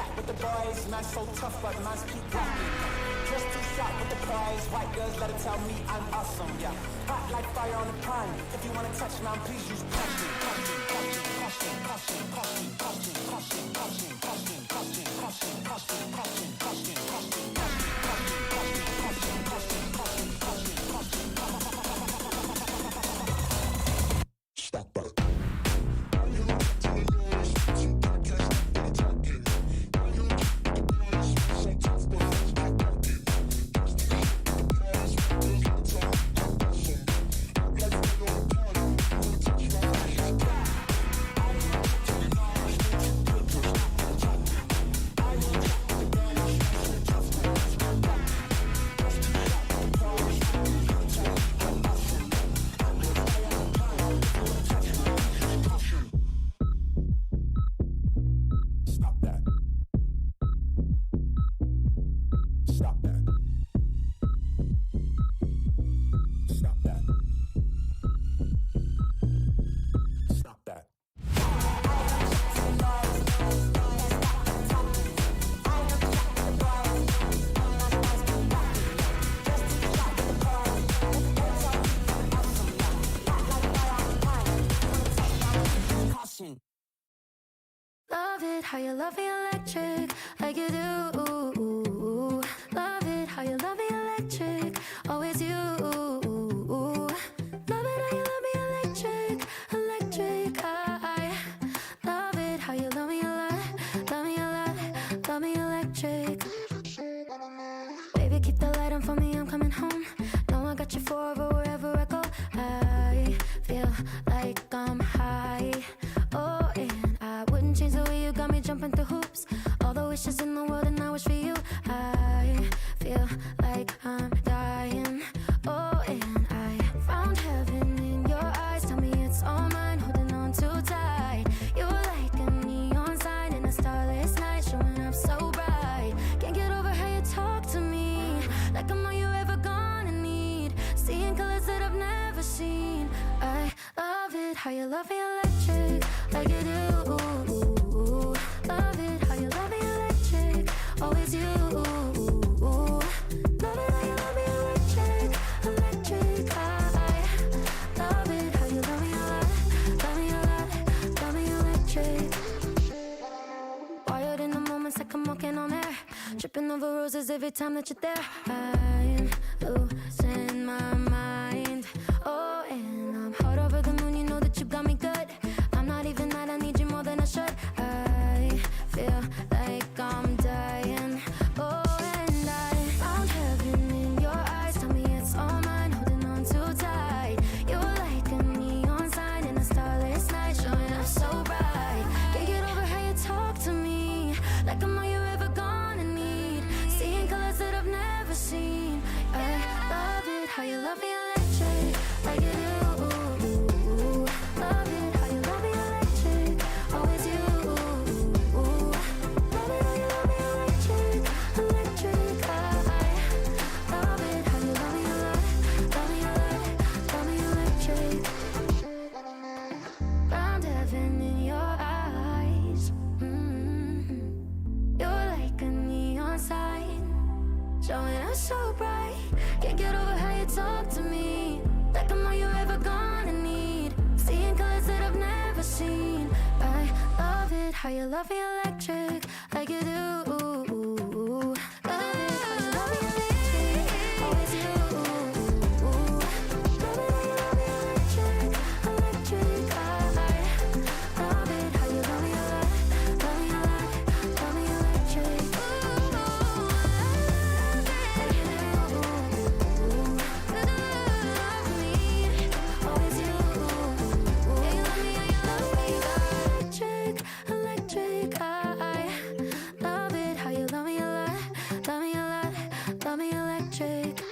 chat with the boys, man so tough, but man's keep rocking. Just too sharp with the prize, white girls let it tell me I'm awesome, yeah. Hot like fire on the pan, if you wanna touch man, please use caution, caution, caution, caution, caution, caution, caution, caution, caution, caution, caution, caution, caution, caution, caution, caution, Stop that. Love it how you love me electric, like you do. Love it how you love me electric, always you. Love it how you love me electric, electric. I love it how you love me a lot, love me a lot, love me electric. Baby, keep the light on for me, I'm coming home. Know I got you forever wherever I go. I feel like I'm high. Oh, and I wouldn't change the way you got me jumping through hoops. All the wishes in the world and I wish for you. I feel like I'm dying. Oh, and I found heaven in your eyes. Tell me it's all mine, holding on too tight. You're like a neon sign in a starless night, showing up so bright. Can't get over how you talk to me, like I'm all you ever gonna need. Seeing colors that I've never seen. I love it how you love me electric, like you do. Love it how you love me electric, always you. Love it how you love me electric, electric. I love it how you love me a lot, love me a lot, love me electric. Wired in the moments like I'm walking on air, tripping over roses every time that you're there. I'm losing my mind. Oh, and I'm hot over the moon, you know that you got me good. I'm not even mad, I need you more than I should. I feel like I'm dying. Oh, and I found heaven in your eyes. Tell me it's all mine, holding on too tight. You're like a neon sign in a starless night, showing up so bright. Can't get over how you talk to me, like I'm all you ever gonna need. Seeing colors that I've never seen. I love it how you love me electric, like you do. Love it how you love me electric, always you. Love it how you love me electric, electric. I love it how you love me a lot, love me a lot, love me electric. Found heaven in your eyes. You're like a neon sign, showing up so bright. Can't get over how you talk to me, like I'm all you ever gonna need. Seeing colors that I've never seen. I love it how you love me electric, like you do. Love it how you love me electric, always you. Love it how you love me electric, electric. I love it how you love me a lot, love me a lot, love me electric. Always you. Yeah, you love me, yeah, you love me. Electric, electric. I love it how you love me a lot, love me a lot, love me electric.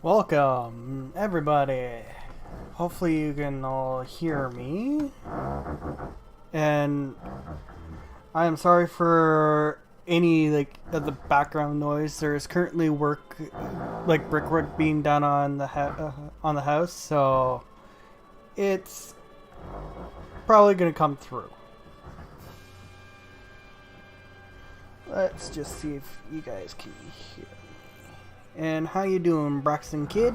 Welcome, everybody. Hopefully you can all hear me. And I am sorry for any of the background noise. There is currently brickwork being done on the house, so it's probably gonna come through. Let's just see if you guys can hear me. And how you doing, Braxton Kid?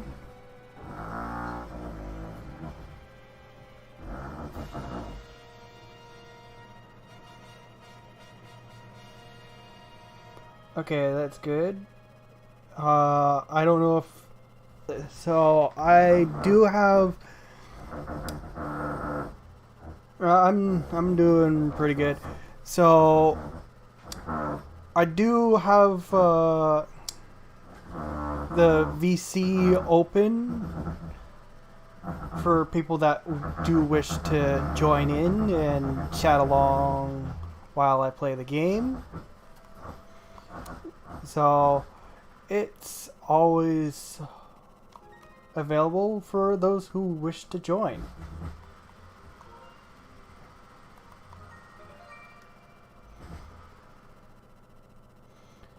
Okay, that's good. I don't know if... So, I do have... I'm doing pretty good. So, I do have the VC open for people that do wish to join in and chat along while I play the game. So it's always available for those who wish to join.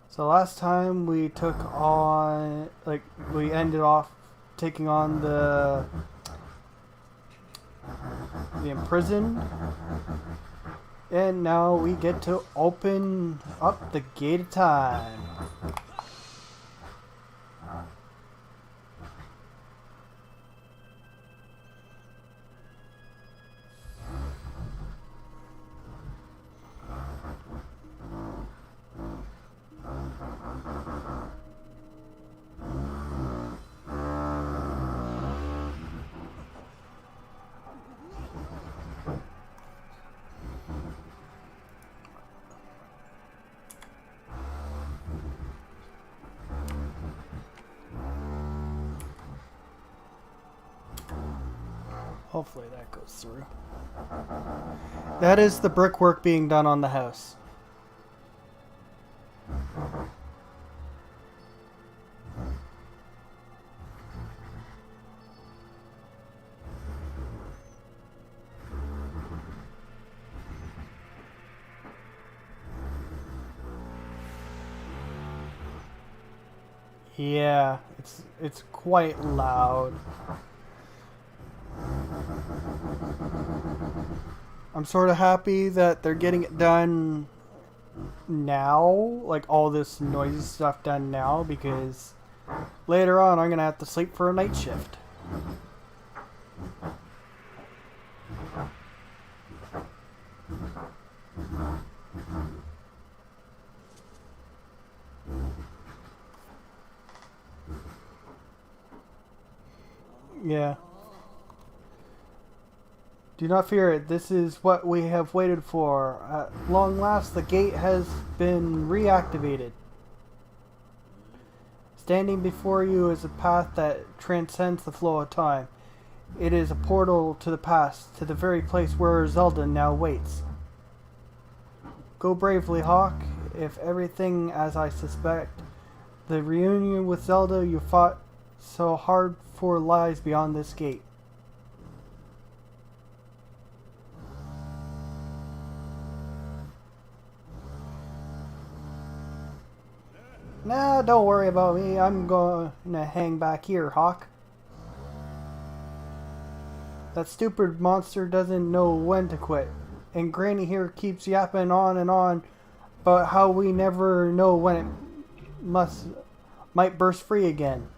So last time we took on, we ended off taking on the imprisoned, and now we get to open up the gate of time. Hopefully that goes through. That is the brickwork being done on the house. Yeah, it's quite loud. I'm sort of happy that they're getting it done now, like all this noisy stuff done now, because later on I'm gonna have to sleep for a night shift. Yeah. Do not fear it. This is what we have waited for. At long last, the gate has been reactivated. Standing before you is a path that transcends the flow of time. It is a portal to the past, to the very place where Zelda now waits. Go bravely, Hawk. If everything as I suspect, the reunion with Zelda you fought so hard for lies beyond this gate. Nah, don't worry about me. I'm gonna hang back here, Hawk. That stupid monster doesn't know when to quit. And Granny here keeps yapping on and on about how we never know when it might burst free again.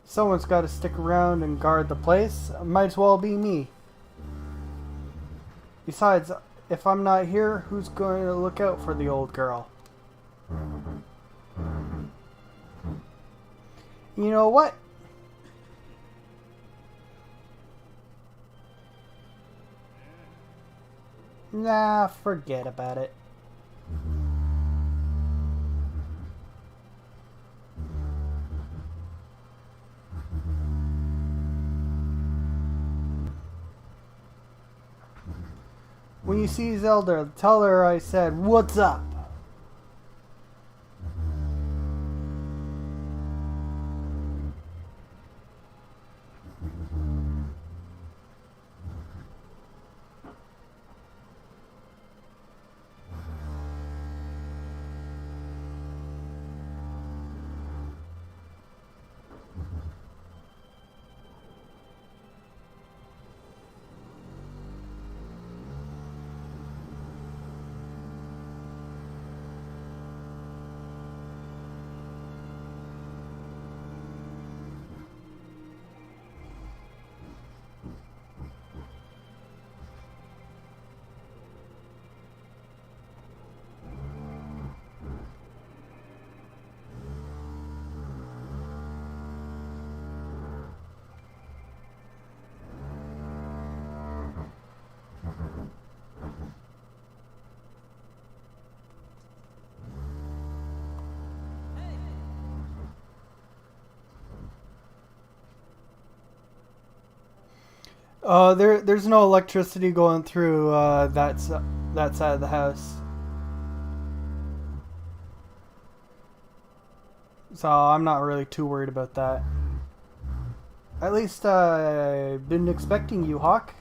Someone's got to stick around and guard the place. Might as well be me. Besides, if I'm not here, who's going to look out for the old girl? You know what? Nah, forget about it. When you see Zelda, tell her I said, "What's up?" There's no electricity going through that side of the house. So I'm not really too worried about that. At least I've been expecting you, Hawk.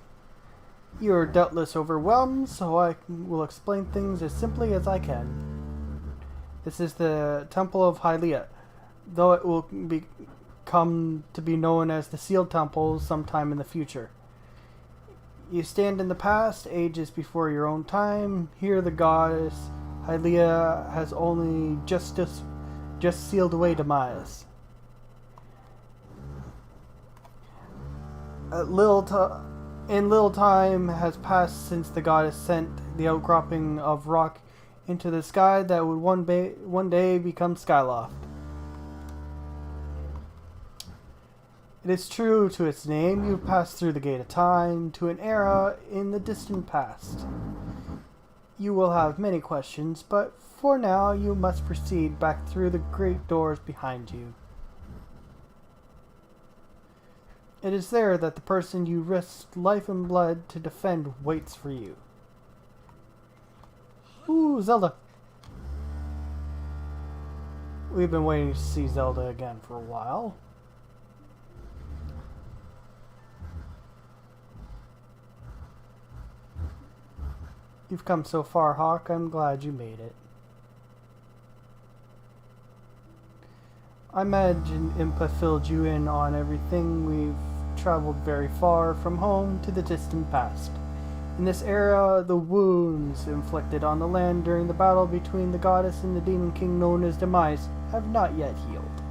You're doubtless overwhelmed, so I will explain things as simply as I can. This is the Temple of Hilia, though it will come to be known as the Sealed Temple sometime in the future. You stand in the past, ages before your own time. Here the goddess Hylia has only just sealed away demise. Little time has passed since the goddess sent the outcropping of rock into the sky that would one day become Skyloft. It is true to its name, you passed through the gate of time to an era in the distant past. You will have many questions, but for now you must proceed back through the great doors behind you. It is there that the person you risked life and blood to defend waits for you. Ooh, Zelda! We've been waiting to see Zelda again for a while. You've come so far, Hawk. I'm glad you made it. I imagine Impa filled you in on everything. We've traveled very far from home to the distant past. In this era, the wounds inflicted on the land during the battle between the goddess and the demon king known as Demise have not yet healed.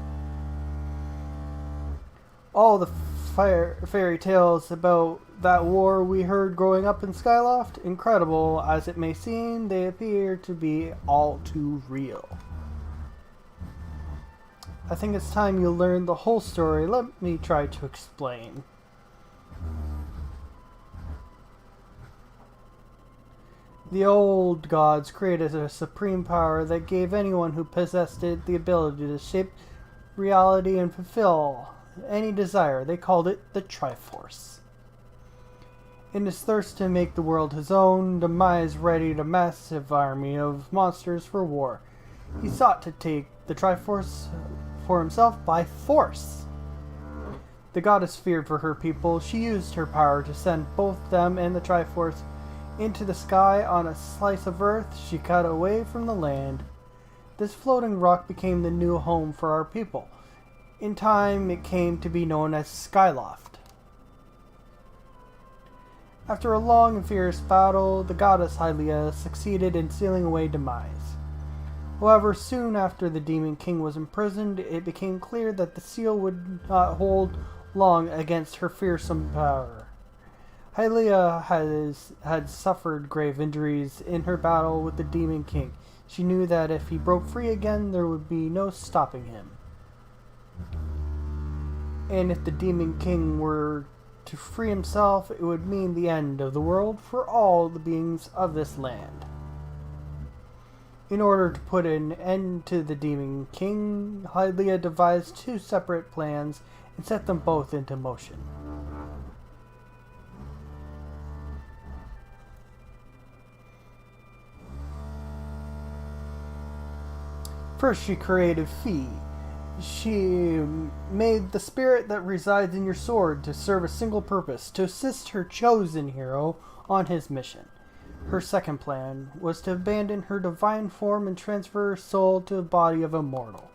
All the fairy tales about that war we heard growing up in Skyloft, incredible as it may seem, they appear to be all too real. I think it's time you learn the whole story. Let me try to explain. The old gods created a supreme power that gave anyone who possessed it the ability to shape reality and fulfill any desire. They called it the Triforce. In his thirst to make the world his own, Demise readied a massive army of monsters for war. He sought to take the Triforce for himself by force. The goddess feared for her people. She used her power to send both them and the Triforce into the sky on a slice of earth she cut away from the land. This floating rock became the new home for our people. In time, it came to be known as Skyloft. After a long and fierce battle, the goddess Hylia succeeded in sealing away Demise. However, soon after the Demon King was imprisoned, it became clear that the seal would not hold long against her fearsome power. Hylia had suffered grave injuries in her battle with the Demon King. She knew that if he broke free again, there would be no stopping him. And if the Demon King were to free himself, it would mean the end of the world for all the beings of this land. In order to put an end to the Demon King, Hylia devised two separate plans and set them both into motion. First, she created Fee. She made the spirit that resides in your sword to serve a single purpose, to assist her chosen hero on his mission. Her second plan was to abandon her divine form and transfer her soul to the body of a mortal.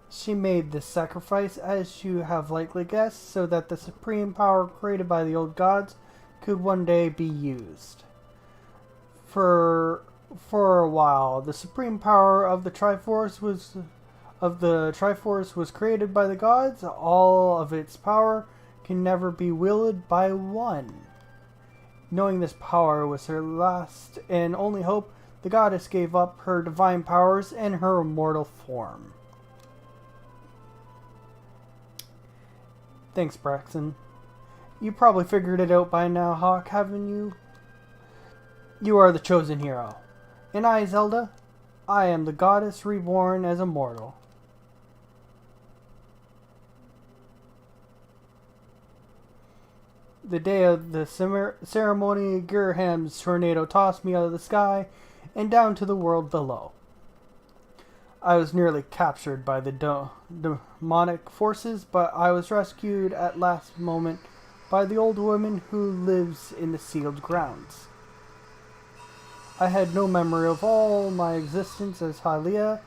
She made this sacrifice, as you have likely guessed, so that the supreme power created by the old gods could one day be used. For a while, the supreme power of the Triforce was created by the gods. All of its power can never be wielded by one. Knowing this power was her last and only hope, the goddess gave up her divine powers and her immortal form. Thanks, Braxton. You probably figured it out by now, Hawk, haven't you? You are the chosen hero. And I, Zelda, I am the goddess reborn as a mortal. The day of the ceremony, Ghirahim's tornado tossed me out of the sky and down to the world below. I was nearly captured by the demonic forces, but I was rescued at last moment by the old woman who lives in the sealed grounds. I had no memory of all my existence as Hylia,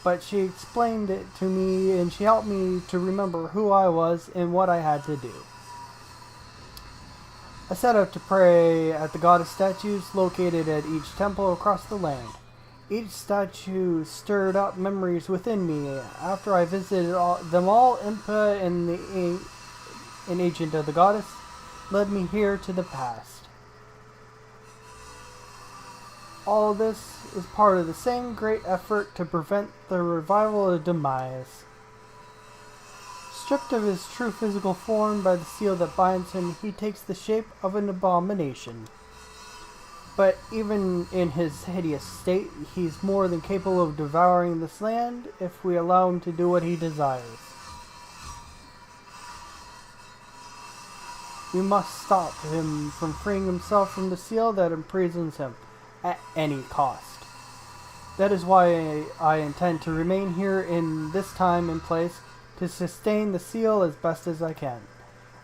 but she explained it to me and she helped me to remember who I was and what I had to do. I set out to pray at the goddess statues located at each temple across the land. Each statue stirred up memories within me. After I visited them all, Impa and an agent of the goddess led me here to the past. All of this is part of the same great effort to prevent the revival of Demise. Stripped of his true physical form by the seal that binds him, he takes the shape of an abomination. But even in his hideous state, he's more than capable of devouring this land if we allow him to do what he desires. We must stop him from freeing himself from the seal that imprisons him at any cost. That is why I intend to remain here in this time and place to sustain the seal as best as I can.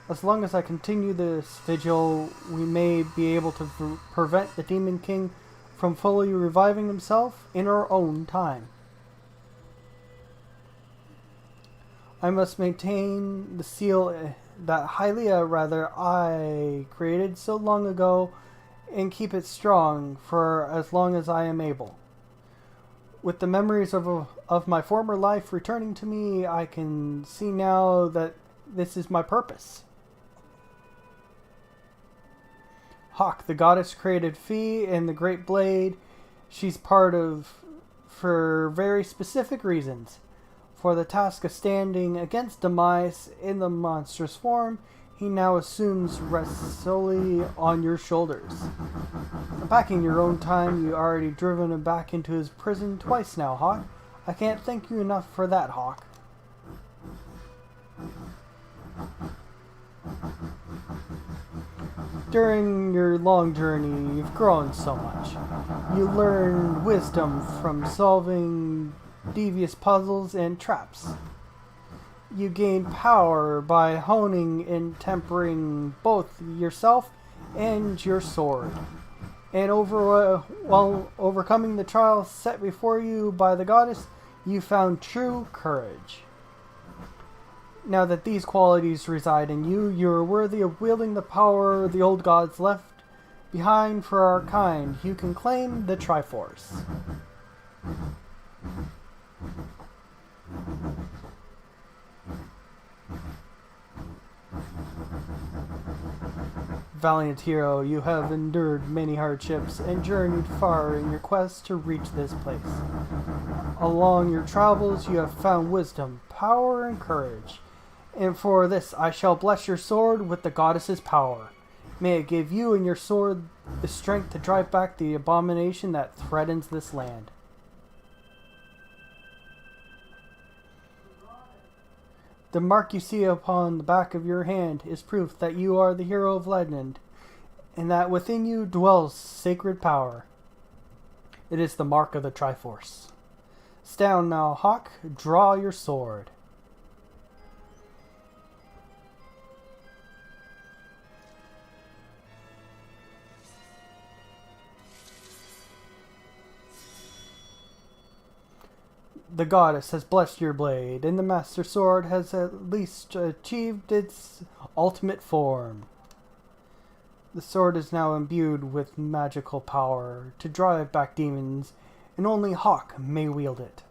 As long as I continue this vigil, we may be able to prevent the Demon King from fully reviving himself in our own time. I must maintain the seal that I created so long ago and keep it strong for as long as I am able. With the memories of my former life returning to me, I can see now that this is my purpose. Hawk, the goddess, created Fee and the Great Blade she's part of for very specific reasons. For the task of standing against Demise in the monstrous form he now assumes rests solely on your shoulders. Back in your own time, you already driven him back into his prison twice now, Hawk. I can't thank you enough for that, Hawk. During your long journey, you've grown so much. You learned wisdom from solving devious puzzles and traps. You gained power by honing and tempering both yourself and your sword. And while overcoming the trials set before you by the goddess, you found true courage. Now that these qualities reside in you, you are worthy of wielding the power the old gods left behind for our kind. You can claim the Triforce. Valiant hero, you have endured many hardships and journeyed far in your quest to reach this place. Along your travels, you have found wisdom, power, and courage. And for this, I shall bless your sword with the goddess's power. May it give you and your sword the strength to drive back the abomination that threatens this land. The mark you see upon the back of your hand is proof that you are the hero of legend, and that within you dwells sacred power. It is the mark of the Triforce. Stand now, Hawk, draw your sword. The goddess has blessed your blade, and the Master Sword has at least achieved its ultimate form. The sword is now imbued with magical power to drive back demons, and only Hawk may wield it.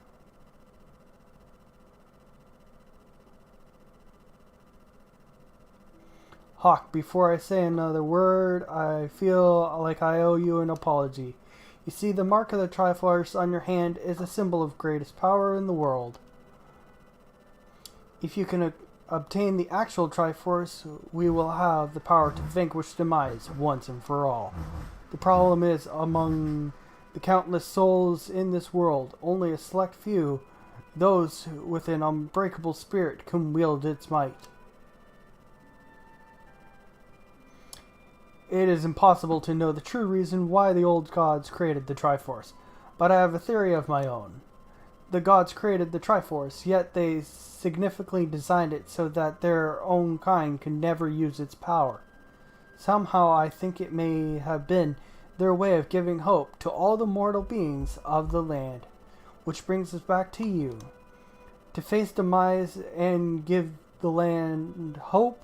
Hawk, before I say another word, I feel like I owe you an apology. You see, the mark of the Triforce on your hand is a symbol of greatest power in the world. If you can obtain the actual Triforce, we will have the power to vanquish Demise once and for all. The problem is, among the countless souls in this world, only a select few, those with an unbreakable spirit, can wield its might. It is impossible to know the true reason why the old gods created the Triforce, but I have a theory of my own. The gods created the Triforce, yet they significantly designed it so that their own kind could never use its power. Somehow I think it may have been their way of giving hope to all the mortal beings of the land. Which brings us back to you. To face demise and give the land hope,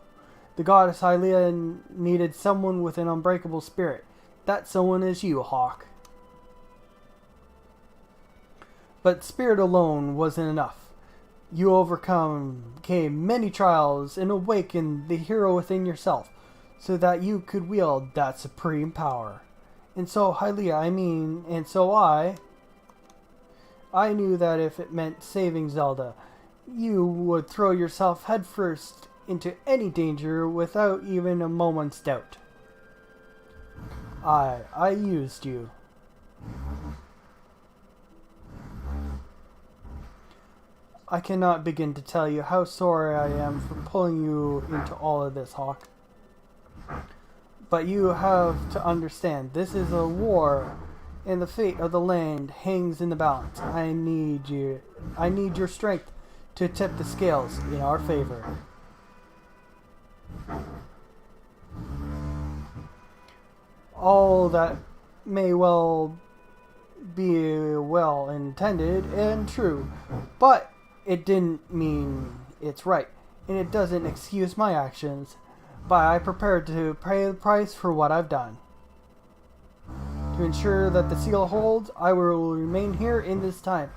the goddess Hylia needed someone with an unbreakable spirit. That someone is you, Hawk. But spirit alone wasn't enough. You overcame many trials and awakened the hero within yourself, so that you could wield that supreme power. And so Hylia, and so I knew that if it meant saving Zelda, you would throw yourself headfirst into any danger without even a moment's doubt. I used you. I cannot begin to tell you how sorry I am for pulling you into all of this, Hawk. But you have to understand, this is a war, and the fate of the land hangs in the balance. I need you. I need your strength to tip the scales in our favor. All that may well be well intended and true, but it didn't mean it's right, and it doesn't excuse my actions. But I prepared to pay the price for what I've done. To ensure that the seal holds, I will remain here in this time,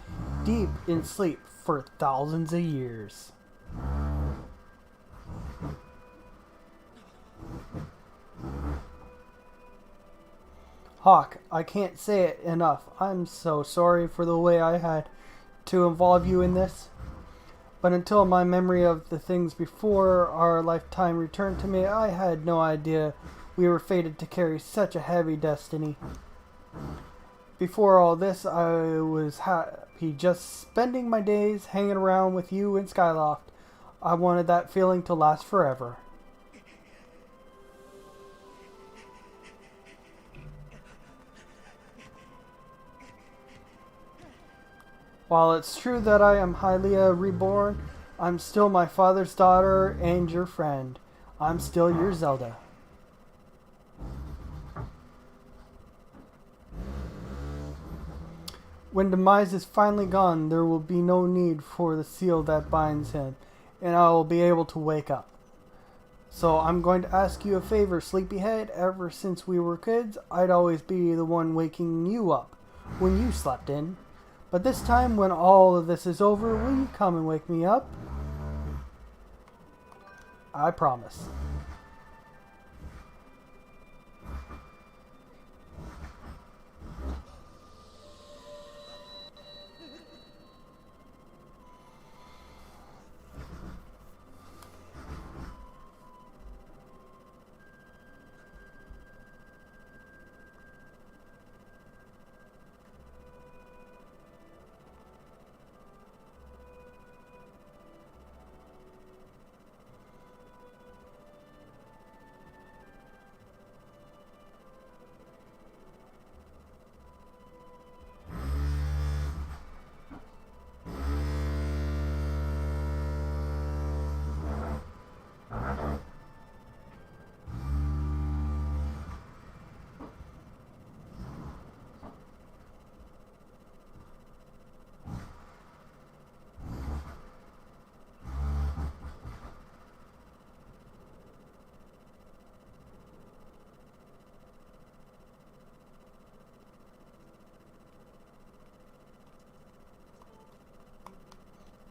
deep in sleep for thousands of years. Hawk, I can't say it enough. I'm so sorry for the way I had to involve you in this. But until my memory of the things before our lifetime returned to me, I had no idea we were fated to carry such a heavy destiny. Before all this, I was happy just spending my days hanging around with you in Skyloft. I wanted that feeling to last forever. While it's true that I am Hylia reborn, I'm still my father's daughter and your friend. I'm still your Zelda. When Demise is finally gone, there will be no need for the seal that binds him, and I will be able to wake up. So I'm going to ask you a favor, Sleepyhead. Ever since we were kids, I'd always be the one waking you up when you slept in. But this time, when all of this is over, will you come and wake me up? I promise.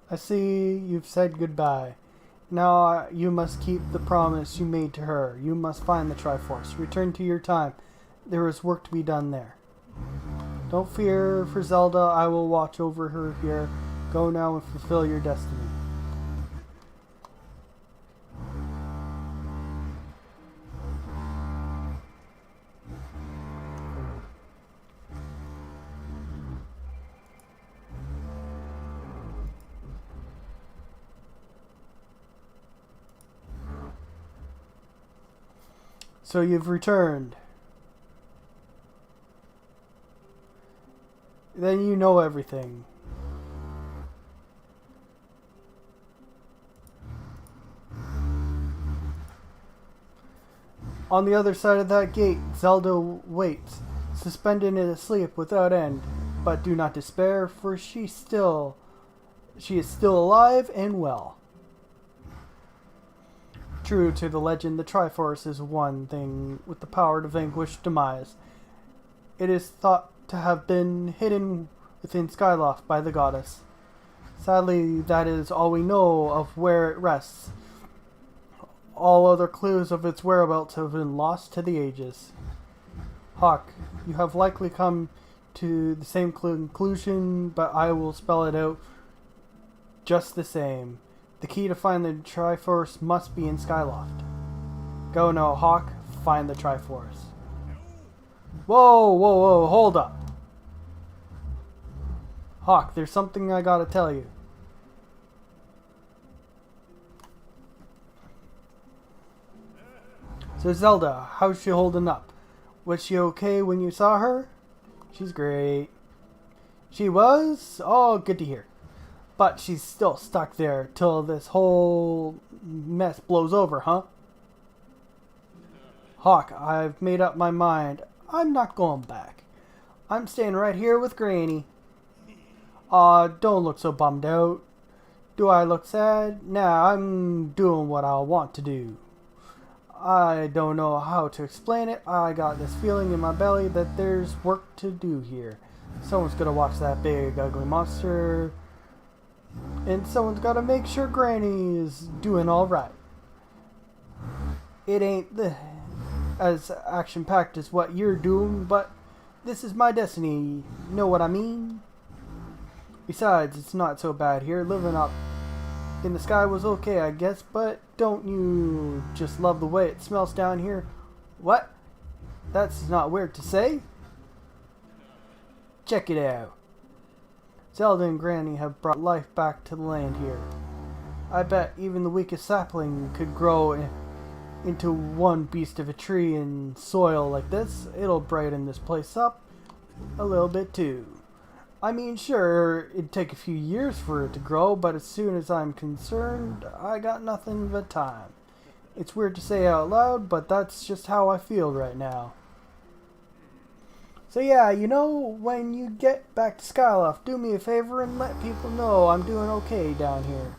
I see you've said goodbye. Now you must keep the promise you made to her. You must find the Triforce. Return to your time. There is work to be done there. Don't fear for Zelda. I will watch over her here. Go now and fulfill your destiny. So you've returned. Then you know everything. On the other side of that gate, Zelda waits, suspended in a sleep without end. But do not despair, for she is still alive and well. True to the legend, the Triforce is one thing with the power to vanquish demise. It is thought to have been hidden within Skyloft by the goddess. Sadly, that is all we know of where it rests. All other clues of its whereabouts have been lost to the ages. Hawk, you have likely come to the same conclusion, but I will spell it out just the same. The key to find the Triforce must be in Skyloft. Go now, Hawk, find the Triforce. Whoa, whoa, whoa, hold up. Hawk, there's something I gotta tell you. So Zelda, how's she holding up? Was she okay when you saw her? She's great. She was? Oh, good to hear. But she's still stuck there till this whole mess blows over, huh? Hawk, I've made up my mind. I'm not going back. I'm staying right here with Granny. Aw, don't look so bummed out. Do I look sad? Nah, I'm doing what I want to do. I don't know how to explain it. I got this feeling in my belly that there's work to do here. Someone's gonna watch that big ugly monster. And someone's gotta make sure Granny is doing alright. It ain't as action-packed as what you're doing, but this is my destiny. Know what I mean? Besides, it's not so bad here. Living up in the sky was okay, I guess, but don't you just love the way it smells down here? What? That's not weird to say. Check it out. Zelda and Granny have brought life back to the land here. I bet even the weakest sapling could grow into one beast of a tree in soil like this. It'll brighten this place up a little bit too. I mean, sure, it'd take a few years for it to grow, but as soon as I'm concerned, I got nothing but time. It's weird to say out loud, but that's just how I feel right now. So yeah, you know, when you get back to Skyloft, do me a favor and let people know I'm doing okay down here.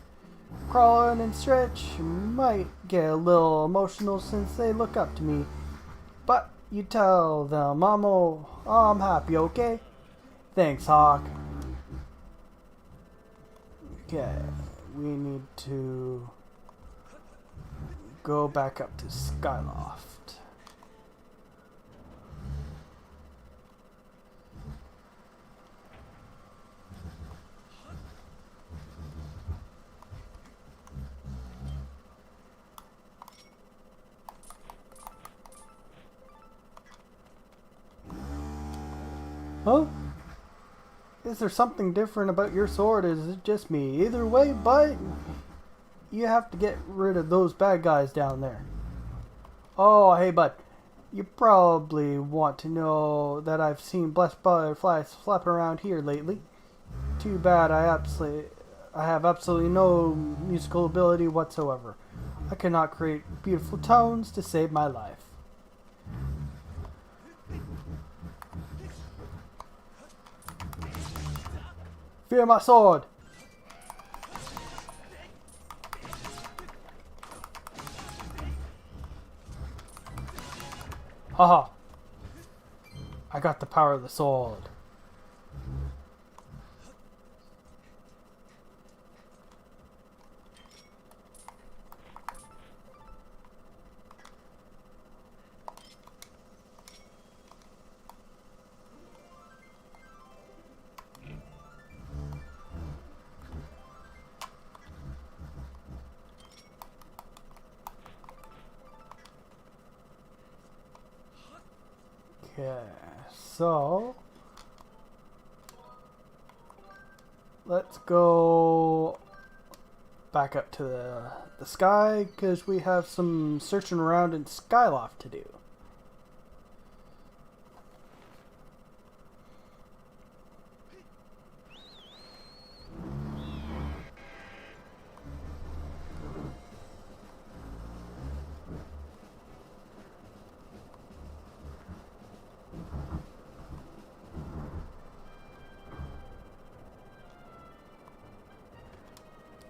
Crawling and stretch might get a little emotional since they look up to me, but you tell them I'm happy, okay? Thanks, Hawk. Okay, we need to go back up to Skyloft. Huh? Is there something different about your sword? Is it just me? Either way, but you have to get rid of those bad guys down there. Oh, hey, bud. You probably want to know that I've seen blessed butterflies flapping around here lately. Too bad I have absolutely no musical ability whatsoever. I cannot create beautiful tones to save my life. Fear my sword! Haha! I got the power of the sword. Okay, so let's go back up to the sky because we have some searching around in Skyloft to do.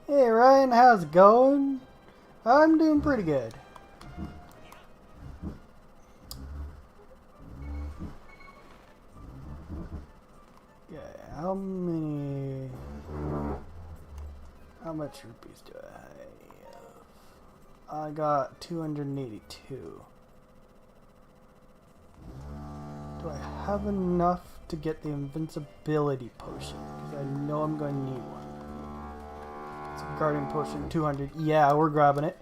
Hey Ryan, how's it going? I'm doing pretty good. Yeah, how much rupees do I have? I got 282. Do I have enough to get the Invincibility Potion? Because I know I'm going to need one. It's a Guardian Potion, 200. Yeah, we're grabbing it.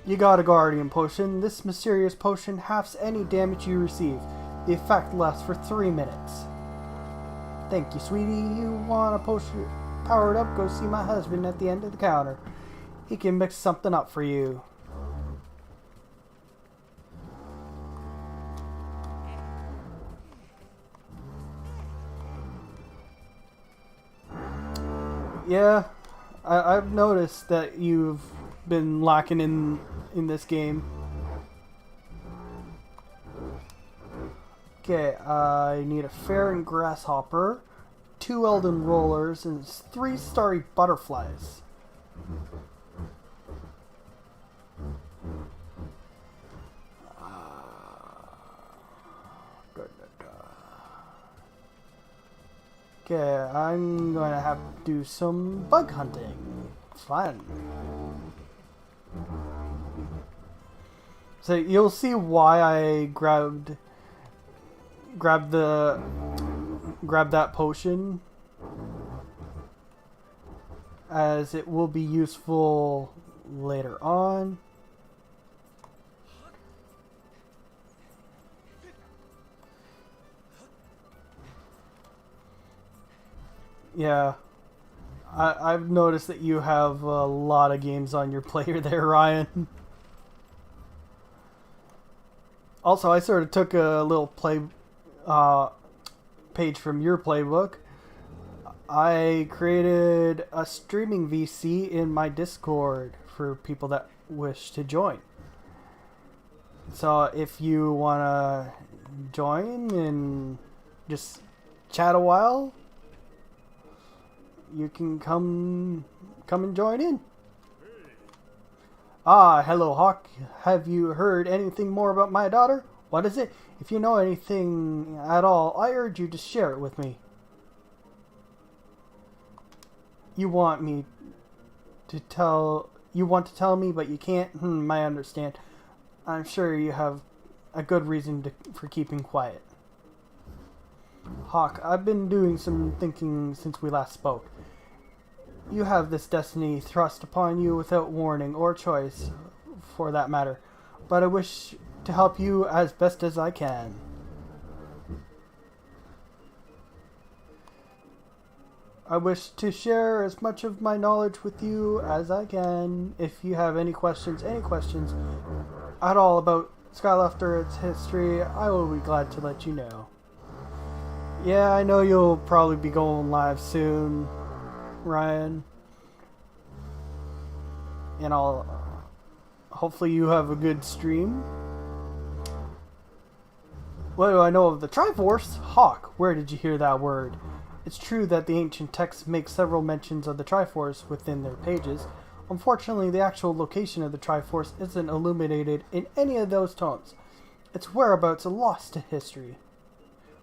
You got a Guardian Potion. This mysterious potion halves any damage you receive. The effect lasts for 3 minutes. Thank you, sweetie. You want a potion powered up? Go see my husband at the end of the counter. He can mix something up for you. Yeah, I've noticed that you've been lacking in this game. Okay, I need a Fair Grasshopper, 2 Elden Rollers, and 3 Starry Butterflies. Okay, I'm going to have to do some bug hunting. Fun. So you'll see why I grabbed that potion, as it will be useful later on. Yeah, I've noticed that you have a lot of games on your player there, Ryan. Also, I sort of took a little page from your playbook. I created a streaming VC in my Discord for people that wish to join. So if you want to join and just chat a while, you can come and join in. Ah, hello Hawk. Have you heard anything more about my daughter? What is it? If you know anything at all, I urge you to share it with me. You want to tell me, but you can't? I understand. I'm sure you have a good reason for keeping quiet. Hawk, I've been doing some thinking since we last spoke. You have this destiny thrust upon you without warning or choice, for that matter, but I wish to help you as best as I can. I wish to share as much of my knowledge with you as I can. If you have any questions at all about Skyward or its history, I will be glad to let you know. Yeah, I know you'll probably be going live soon, Ryan. And hopefully you have a good stream. What do I know of the Triforce? Hawk, where did you hear that word? It's true that the ancient texts make several mentions of the Triforce within their pages. Unfortunately, the actual location of the Triforce isn't illuminated in any of those tomes. Its whereabouts are lost to history.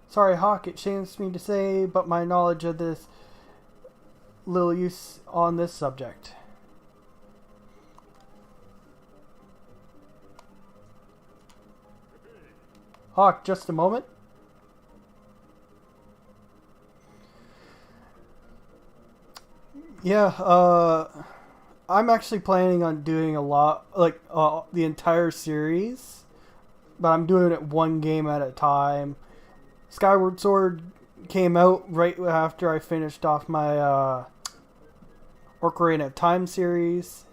Sorry, Hawk, it shames me to say, but my knowledge of this little use on this subject. Hawk, just a moment. Yeah, I'm actually planning on doing a lot, like the entire series, but I'm doing it one game at a time. Skyward Sword came out right after I finished off my Ocarina of Time series,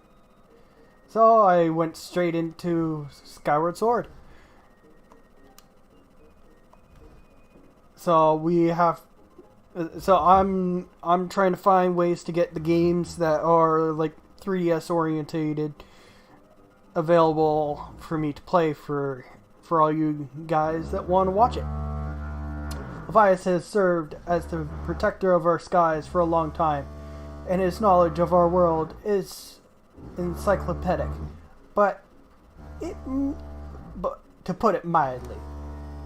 so I went straight into Skyward Sword. So I'm trying to find ways to get the games that are like 3DS orientated available for me to play for all you guys that want to watch it. Levias has served as the protector of our skies for a long time, and his knowledge of our world is encyclopedic. But to put it mildly,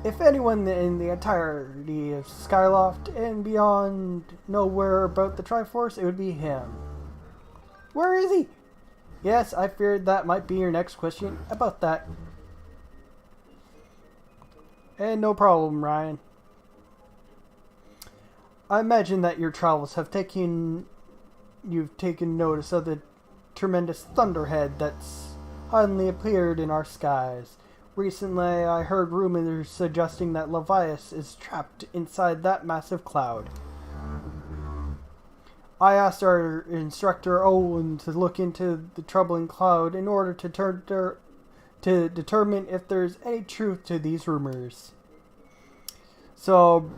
if anyone in the entirety of Skyloft and beyond know where about the Triforce, it would be him. Where is he? Yes, I feared that might be your next question about that. And no problem, Ryan. I imagine that your travels you've taken notice of the tremendous thunderhead that's suddenly appeared in our skies. Recently, I heard rumors suggesting that Levias is trapped inside that massive cloud. I asked our instructor Owen to look into the troubling cloud in order to determine if there's any truth to these rumors. So,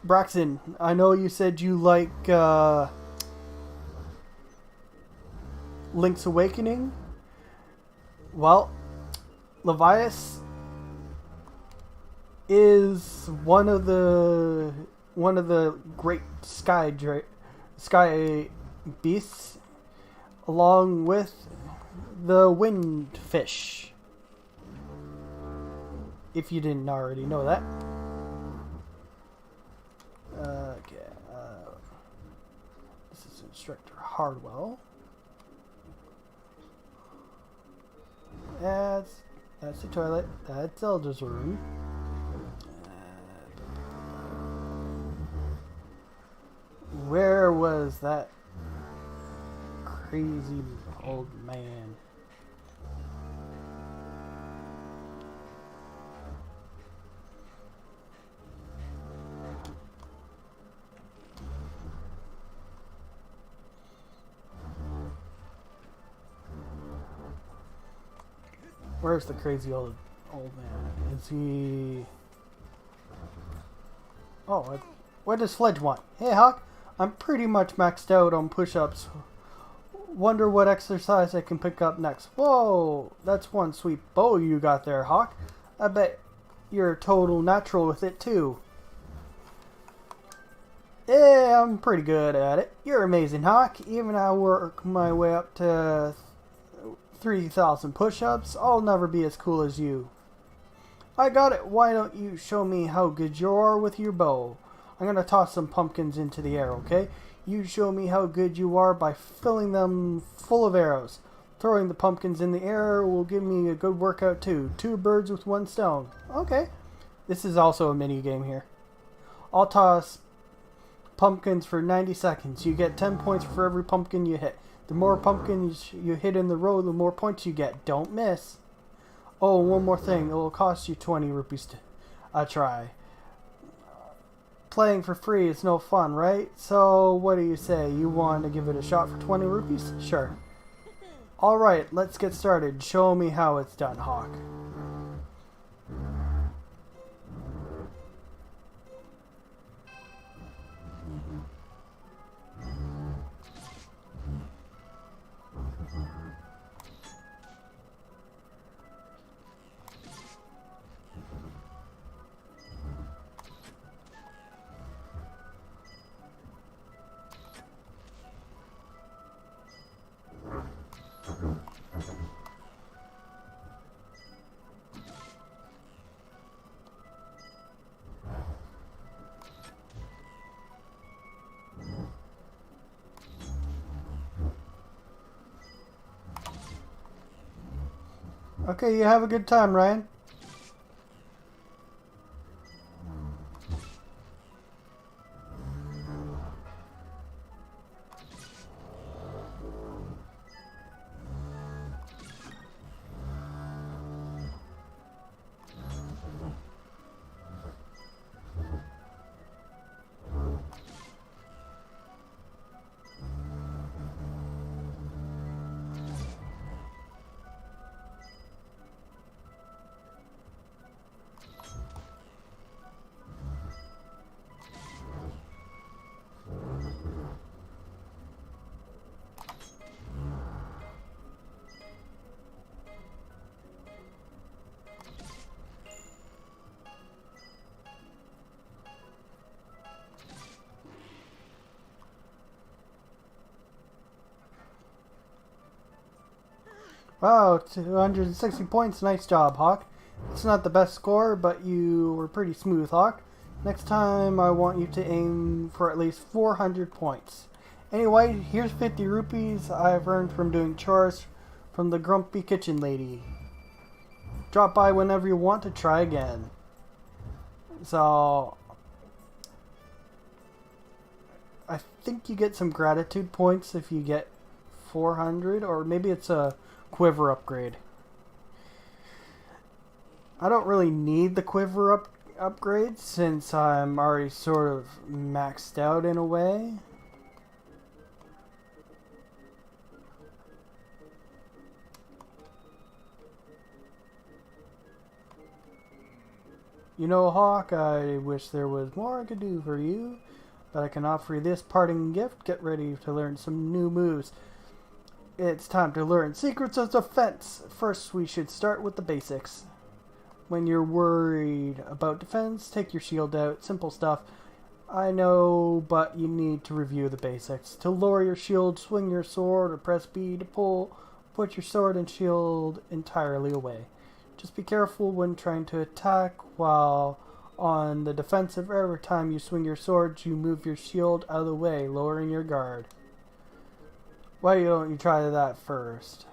Braxton, I know you said you like Link's Awakening. Well, Levias is one of the great sky beasts, along with the wind fish. If you didn't already know that. Okay. This is Instructor Hardwell. That's the toilet. That's Zelda's room. Where was that crazy old man? Where's the crazy old man? Is he... Oh, what does Fledge want? Hey, Hawk, I'm pretty much maxed out on push-ups. Wonder what exercise I can pick up next. Whoa, that's one sweet bow you got there, Hawk. I bet you're a total natural with it, too. Yeah, I'm pretty good at it. You're amazing, Hawk. Even I work my way up to 3,000 push-ups, I'll never be as cool as you. I got it. Why don't you show me how good you are with your bow? I'm gonna toss some pumpkins into the air, okay? You show me how good you are by filling them full of arrows. Throwing the pumpkins in the air will give me a good workout too. 2 birds with 1 stone. Okay. This is also a mini game here. I'll toss pumpkins for 90 seconds. You get 10 points for every pumpkin you hit. The more pumpkins you hit in the row, the more points you get. Don't miss. Oh, one more thing. It will cost you 20 rupees to try. Playing for free is no fun, right? So, what do you say? You want to give it a shot for 20 rupees? Sure. Alright, let's get started. Show me how it's done, Hawk. Okay, you have a good time, Ryan. Wow, 260 points. Nice job, Hawk. It's not the best score, but you were pretty smooth, Hawk. Next time, I want you to aim for at least 400 points. Anyway, here's 50 rupees I've earned from doing chores from the grumpy kitchen lady. Drop by whenever you want to try again. So, I think you get some gratitude points if you get 400, or maybe it's a quiver upgrade. I don't really need the quiver upgrade since I'm already sort of maxed out in a way. You know, Hawk, I wish there was more I could do for you, but I can offer you this parting gift. Get ready to learn some new moves. It's time to learn Secrets of Defense. First, we should start with the basics. When you're worried about defense, take your shield out. Simple stuff. I know, but you need to review the basics. To lower your shield, swing your sword or press B to pull. Put your sword and shield entirely away. Just be careful when trying to attack while on the defensive. Every time you swing your sword, you move your shield out of the way, lowering your guard. Why don't you try that first?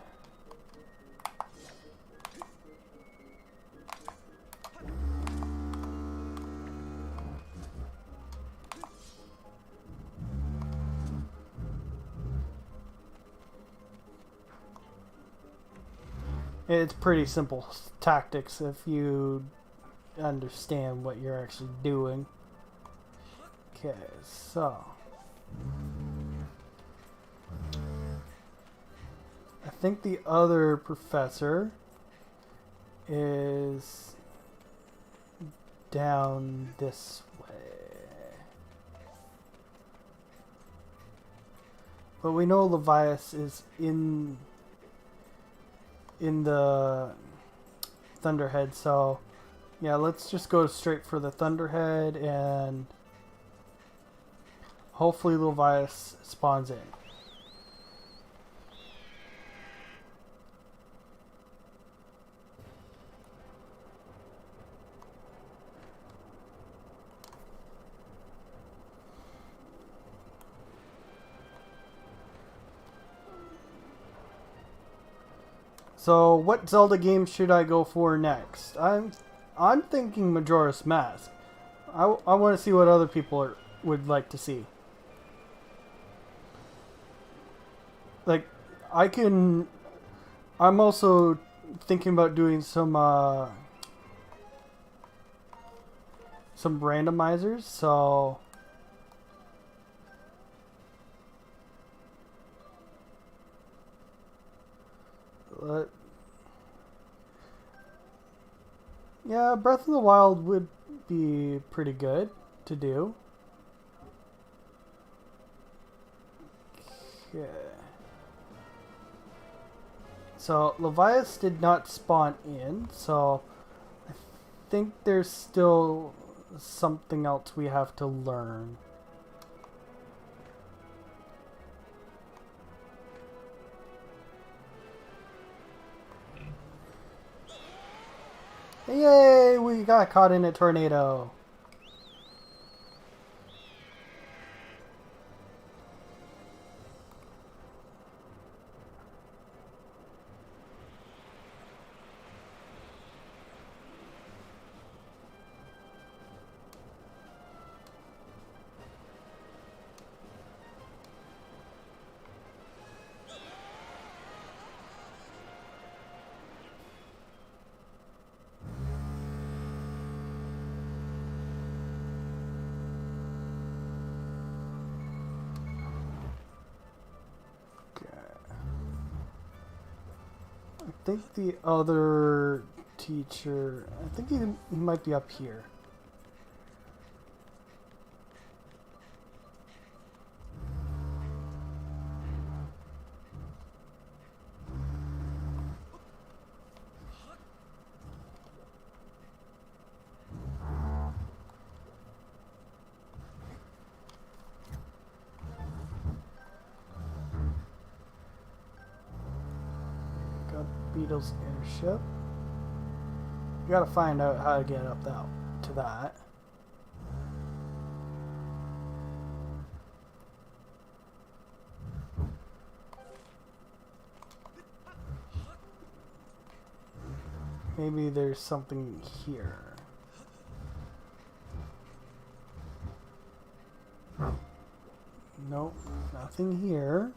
It's pretty simple tactics if you understand what you're actually doing. Okay, so I think the other professor is down this way. But we know Levias is in the Thunderhead, so yeah, let's just go straight for the Thunderhead and hopefully Levias spawns in. So, what Zelda game should I go for next? I'm thinking Majora's Mask. I want to see what other people would like to see. Like, I'm also thinking about doing some randomizers, so yeah, Breath of the Wild would be pretty good to do. Okay. So, Levias did not spawn in, so I think there's still something else we have to learn. Yay! We got caught in a tornado. I think the other teacher, I think he might be up here. Beetle's airship. You gotta find out how to get up to that. Maybe there's something here. Nope, nothing here.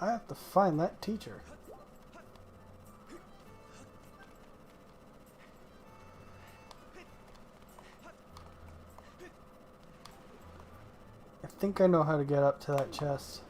I have to find that teacher. I think I know how to get up to that chest.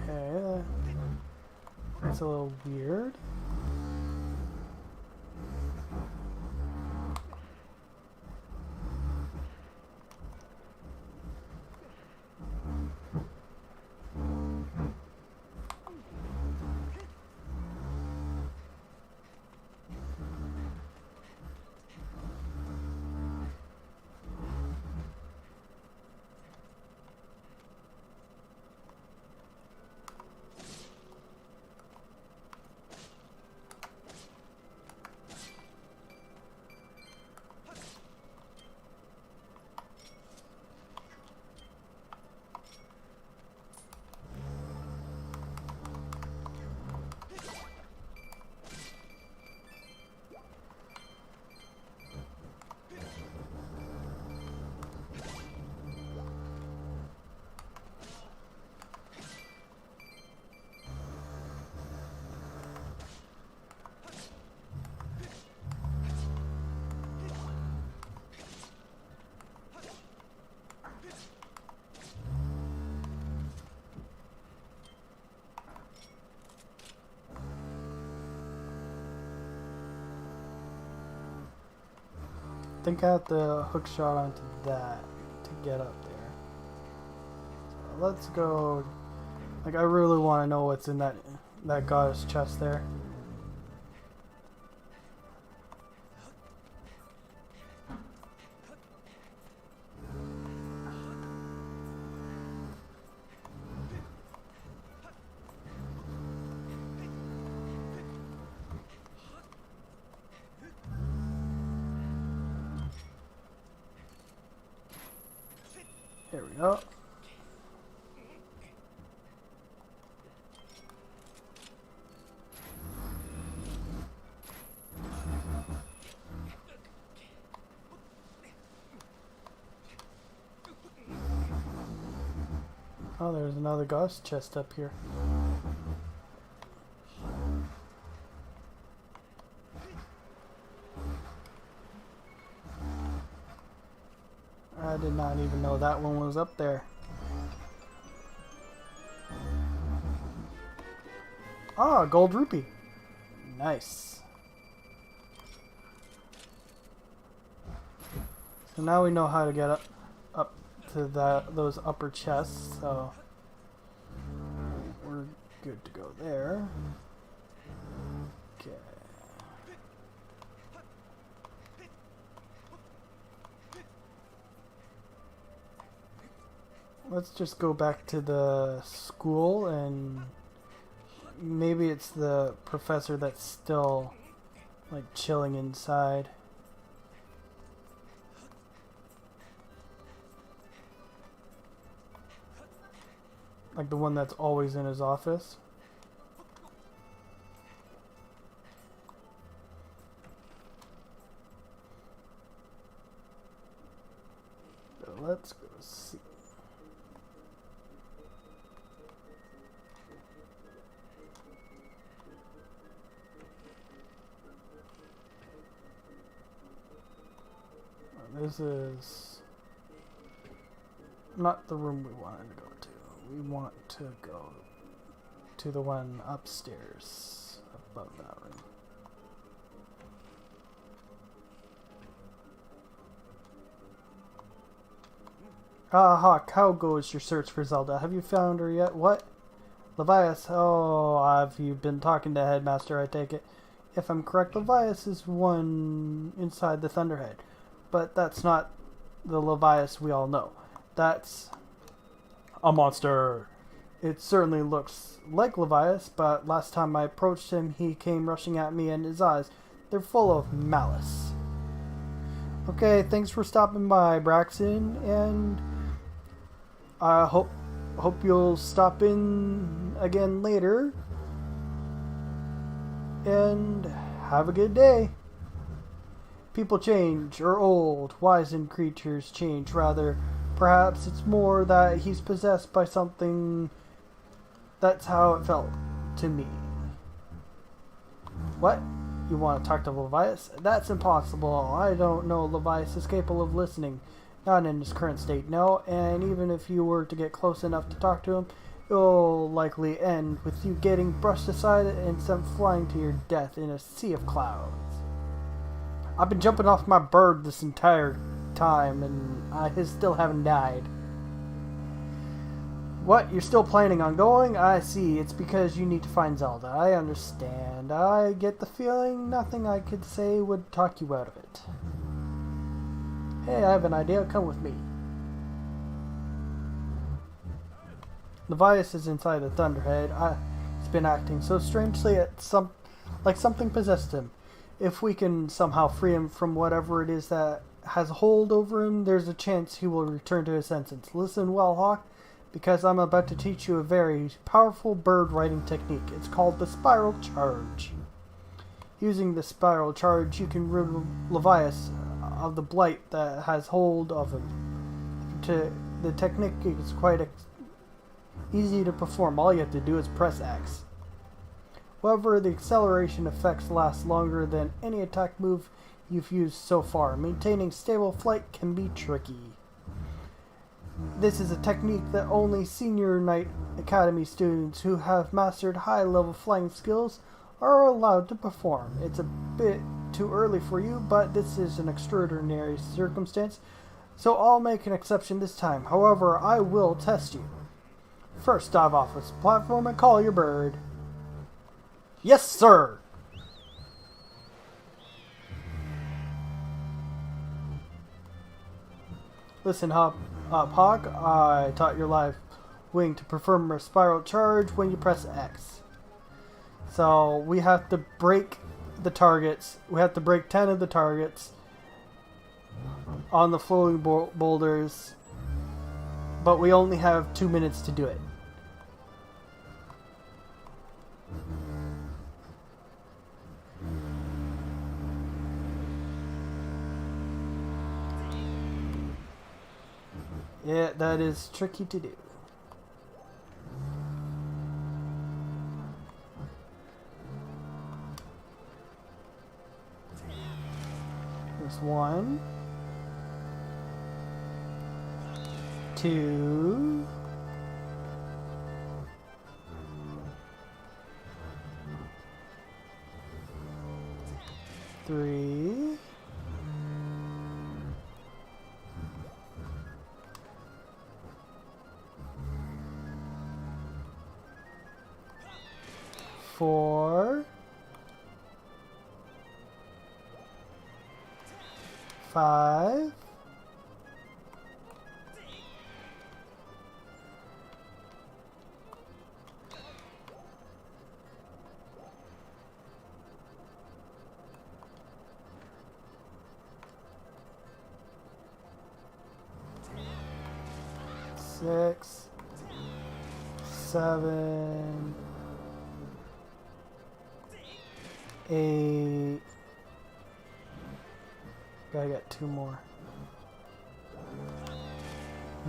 Okay, that's a little weird. I think I have to hook shot onto that to get up there. So let's go. Like, I really want to know what's in that goddess chest there. There we go. Oh, there's another ghost chest up here. I did not even know that one was up there. Ah, gold rupee. Nice. So now we know how to get up to those upper chests, so we're good to go there. Okay. Let's just go back to the school, and maybe it's the professor that's still like chilling inside. Like the one that's always in his office. So let's go see. This is not the room we wanted to go to. We want to go to the one upstairs above that room. Hawk, how goes your search for Zelda? Have you found her yet? What? Levias, oh, have you been talking to Headmaster, I take it? If I'm correct, Levias is one inside the Thunderhead. But that's not the Levias we all know. That's a monster. It certainly looks like Levias, but last time I approached him, he came rushing at me, and his eyes, they're full of malice. Okay, thanks for stopping by, Braxton, and I hope you'll stop in again later. And have a good day. People change, or old, wizened creatures change, rather. Perhaps it's more that he's possessed by something. That's how it felt to me. What? You want to talk to Levias? That's impossible. I don't know Levias is capable of listening. Not in his current state, no. And even if you were to get close enough to talk to him, it'll likely end with you getting brushed aside and sent flying to your death in a sea of clouds. I've been jumping off my bird this entire time, and I still haven't died. What? You're still planning on going? I see. It's because you need to find Zelda. I understand. I get the feeling nothing I could say would talk you out of it. Hey, I have an idea. Come with me. Levias is inside the Thunderhead. He's been acting so strangely like something possessed him. If we can somehow free him from whatever it is that has a hold over him, there's a chance he will return to his senses. Listen well, Hawk, because I'm about to teach you a very powerful bird riding technique. It's called the Spiral Charge. Using the Spiral Charge, you can rid Levias of the blight that has hold of him. The technique is quite easy to perform. All you have to do is press X. However, the acceleration effects last longer than any attack move you've used so far. Maintaining stable flight can be tricky. This is a technique that only Senior Knight Academy students who have mastered high-level flying skills are allowed to perform. It's a bit too early for you, but this is an extraordinary circumstance, so I'll make an exception this time. However, I will test you. First, dive off this platform and call your bird. Yes, sir! Listen up, Hawk. I taught your live wing to perform a spiral charge when you press X. So we have to break the targets. We have to break 10 of the targets on the floating boulders, but we only have 2 minutes to do it. Yeah, that is tricky to do. There's 1, 2, 3, 4, 5, 6, 7, 8. Gotta get 2 more.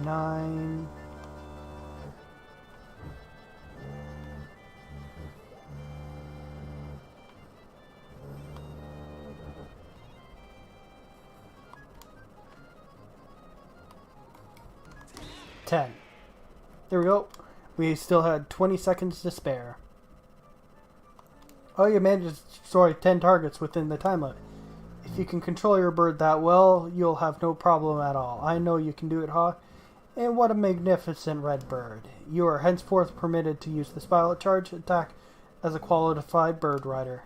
9. 10. There we go. We still had 20 seconds to spare. Oh, you managed to destroy 10 targets within the time limit. If you can control your bird that well, you'll have no problem at all. I know you can do it, Hawk. And what a magnificent red bird. You are henceforth permitted to use the pilot charge attack as a qualified bird rider.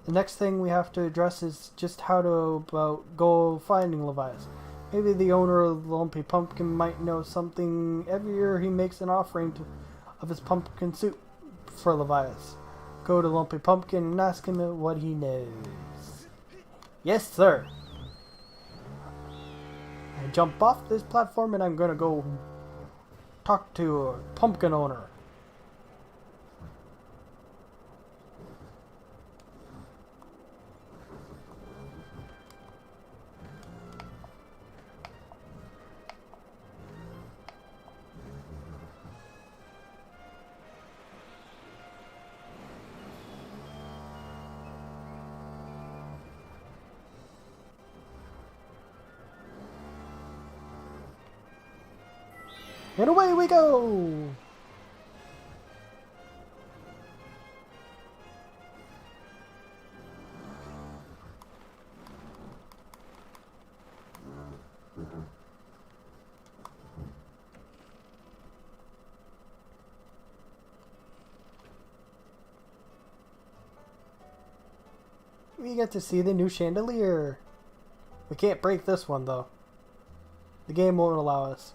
The next thing we have to address is just how to go finding Levias. Maybe the owner of the Lumpy Pumpkin might know something. Every year he makes an offering of his pumpkin soup for Levias. Go to Lumpy Pumpkin and ask him what he knows. Yes, sir. I jump off this platform and I'm gonna go talk to a pumpkin owner. And away we go! We get to see the new chandelier. We can't break this one though. The game won't allow us.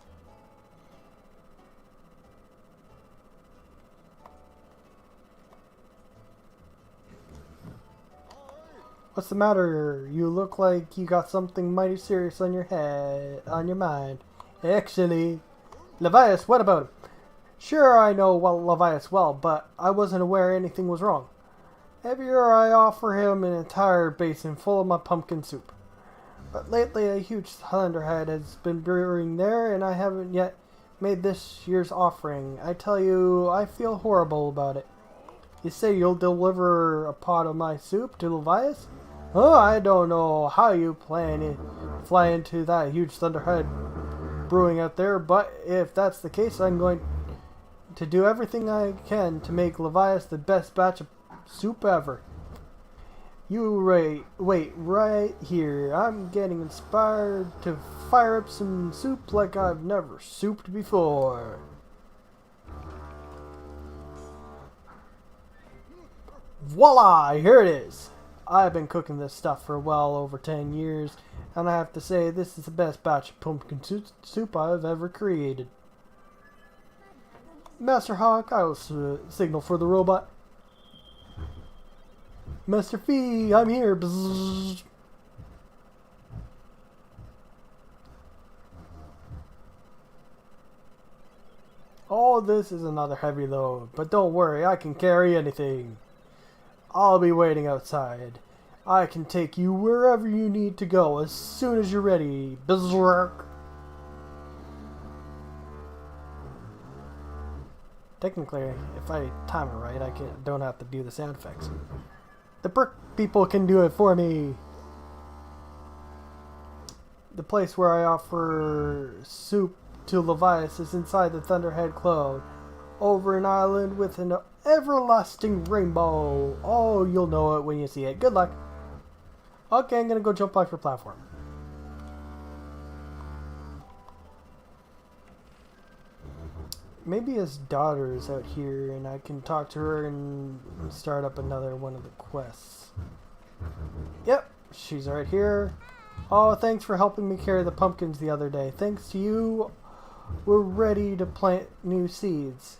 What's the matter? You look like you got something mighty serious on your your mind. Actually, Levias, what about him? Sure, I know Levias well, but I wasn't aware anything was wrong. Every year I offer him an entire basin full of my pumpkin soup. But lately a huge thunderhead has been brewing there, and I haven't yet made this year's offering. I tell you, I feel horrible about it. You say you'll deliver a pot of my soup to Levias? Oh, I don't know how you plan to fly into that huge thunderhead brewing out there, but if that's the case, I'm going to do everything I can to make Levias the best batch of soup ever. You wait right here. I'm getting inspired to fire up some soup like I've never souped before. Voila! Here it is. I've been cooking this stuff for well over 10 years, and I have to say this is the best batch of pumpkin soup I've ever created. Master Hawk, I will signal for the robot. Master Fee, I'm here. Bzzz. Oh, this is another heavy load, but don't worry, I can carry anything. I'll be waiting outside. I can take you wherever you need to go as soon as you're ready. Berserk. Technically, if I time it right, I don't have to do the sound effects. The brick people can do it for me. The place where I offer soup to Levias is inside the Thunderhead Cloud, over an island with an everlasting rainbow. Oh, you'll know it when you see it. Good luck. Okay, I'm gonna go jump off your platform. Maybe his daughter is out here and I can talk to her and start up another one of the quests. Yep, she's right here. Oh, thanks for helping me carry the pumpkins the other day. Thanks to you, we're ready to plant new seeds.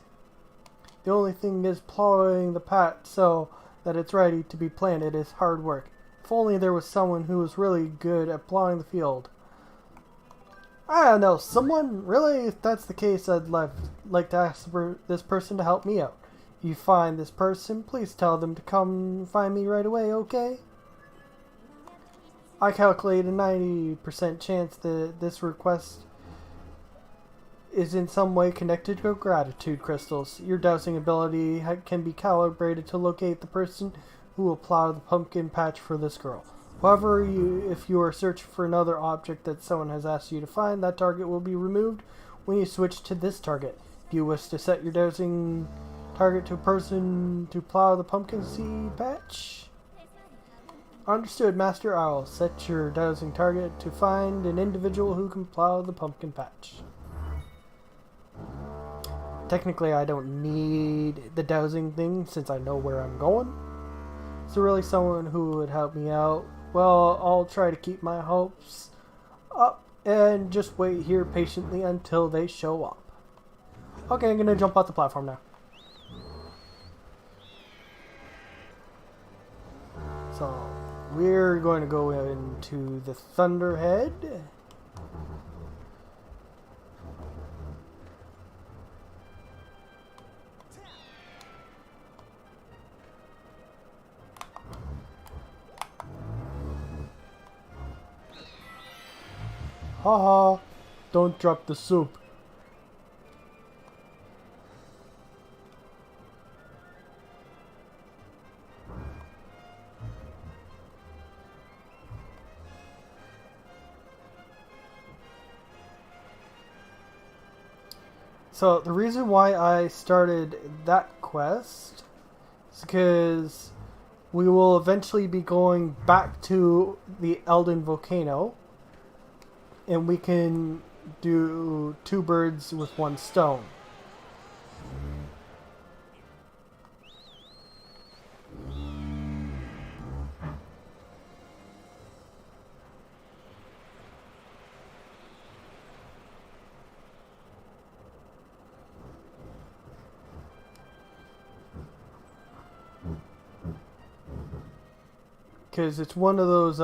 The only thing is plowing the patch so that it's ready to be planted is hard work. If only there was someone who was really good at plowing the field. I don't know, someone? Really? If that's the case, I'd like to ask this person to help me out. You find this person, please tell them to come find me right away, okay? I calculate a 90% chance that this request is in some way connected to gratitude crystals. Your dowsing ability can be calibrated to locate the person who will plow the pumpkin patch for this girl. However, if you are searching for another object that someone has asked you to find, that target will be removed when you switch to this target. Do you wish to set your dowsing target to a person to plow the pumpkin seed patch? Understood, Master. I will set your dowsing target to find an individual who can plow the pumpkin patch. Technically, I don't need the dowsing thing since I know where I'm going. So really someone who would help me out. Well, I'll try to keep my hopes up and just wait here patiently until they show up. Okay, I'm gonna jump off the platform now. So, we're going to go into the Thunderhead. Haha, don't drop the soup. So the reason why I started that quest is because we will eventually be going back to the Elden Volcano. And we can do 2 birds with 1 stone. Because it's one of those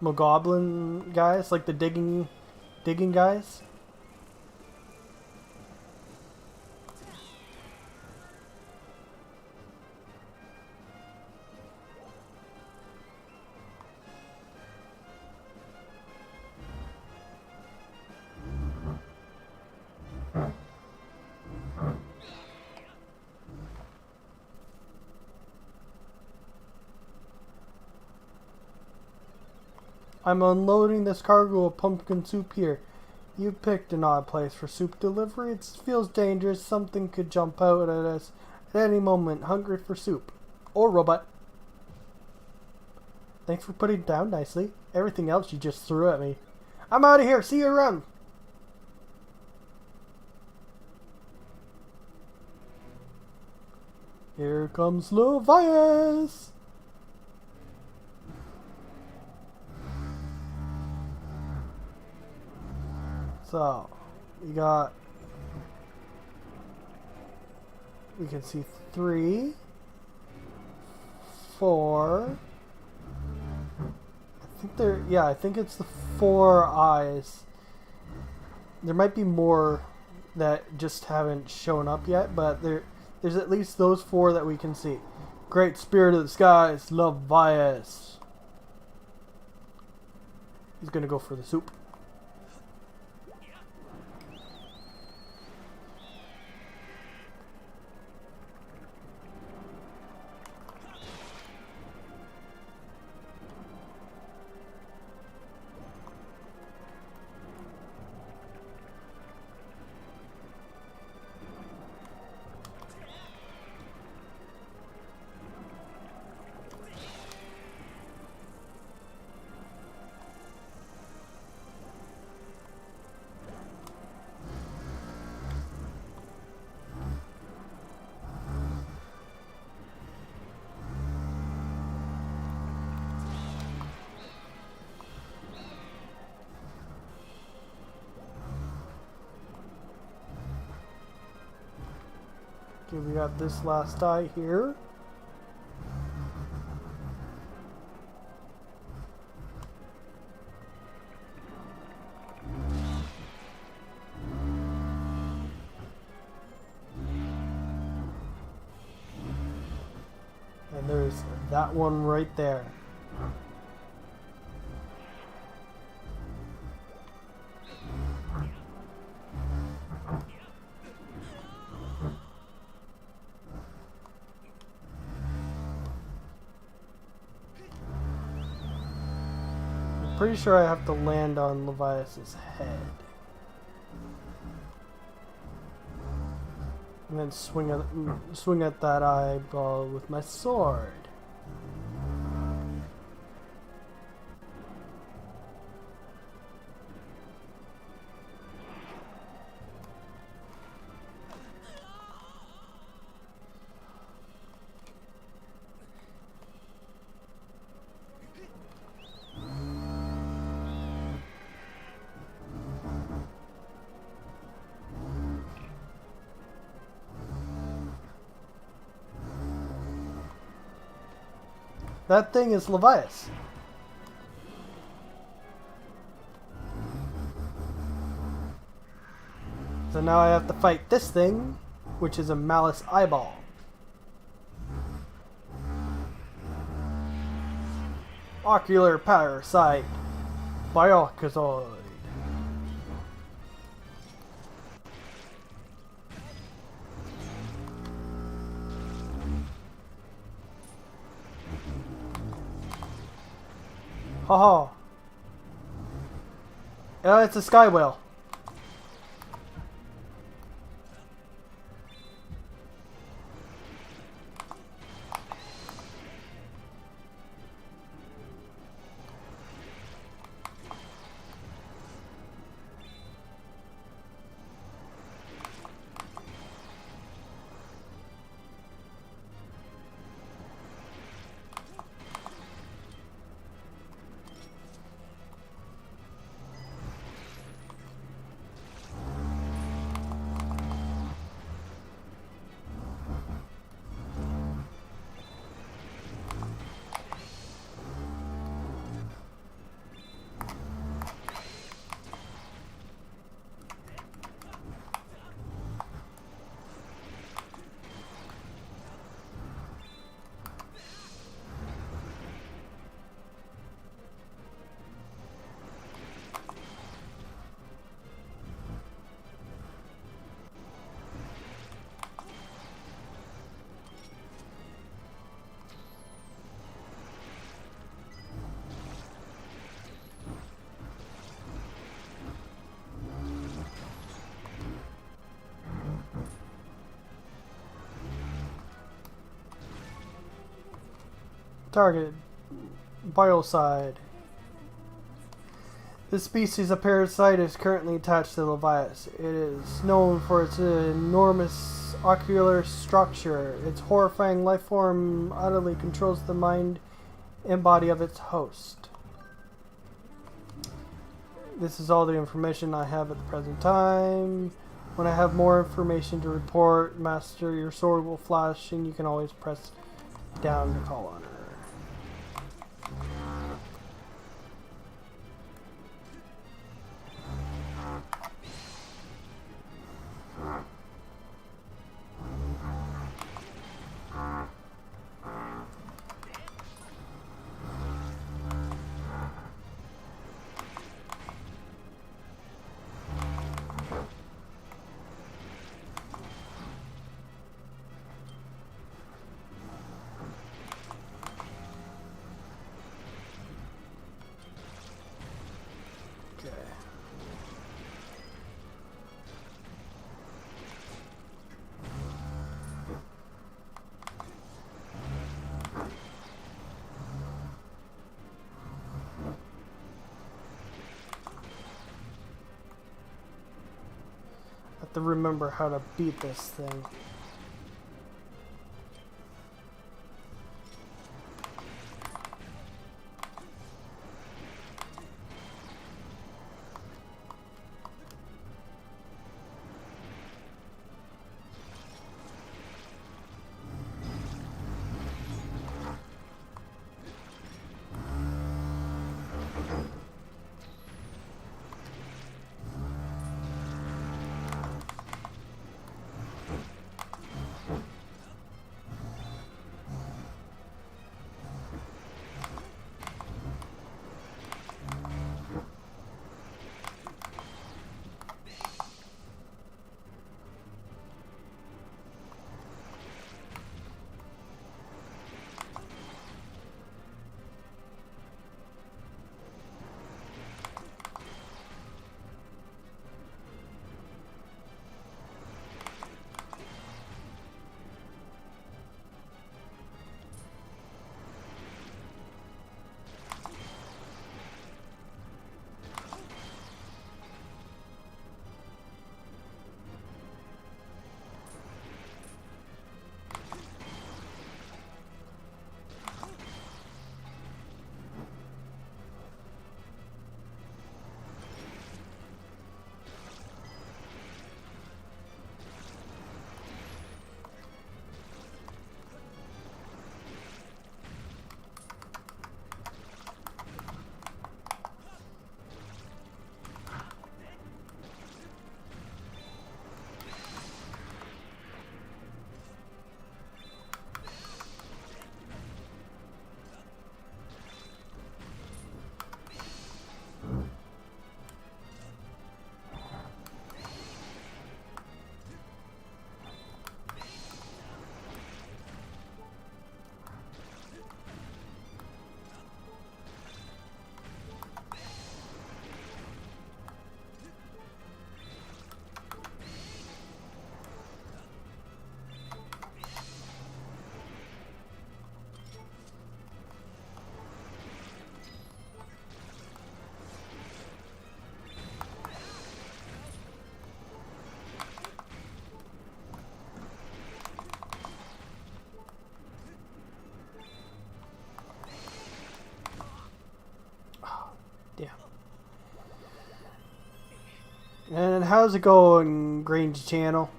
Mogoblin guys, like the digging guys. I'm unloading this cargo of pumpkin soup here. You picked an odd place for soup delivery. It feels dangerous. Something could jump out at us at any moment, hungry for soup. Or robot. Thanks for putting it down nicely. Everything else you just threw at me. I'm out of here. See you around. Here comes Levias. So, we can see 3, 4. I think it's the 4 eyes. There might be more that just haven't shown up yet, but there's at least those 4 that we can see. Great Spirit of the Skies, Levias. He's gonna go for the soup. Okay, we got this last eye here. there's that one right there. I'm pretty sure I have to land on Levias's head. And then swing at that eyeball with my sword. That thing is Levias. So now I have to fight this thing, which is a Malice Eyeball. Ocular Parasite. Biocazoid. Haha. It's a sky whale. Targeted. Biocide. This species of parasite is currently attached to Levias. It is known for its enormous ocular structure. Its horrifying life form utterly controls the mind and body of its host. This is all the information I have at the present time. When I have more information to report, Master, your sword will flash and you can always press down to call on her. To remember how to beat this thing. And how's it going, Grange Channel?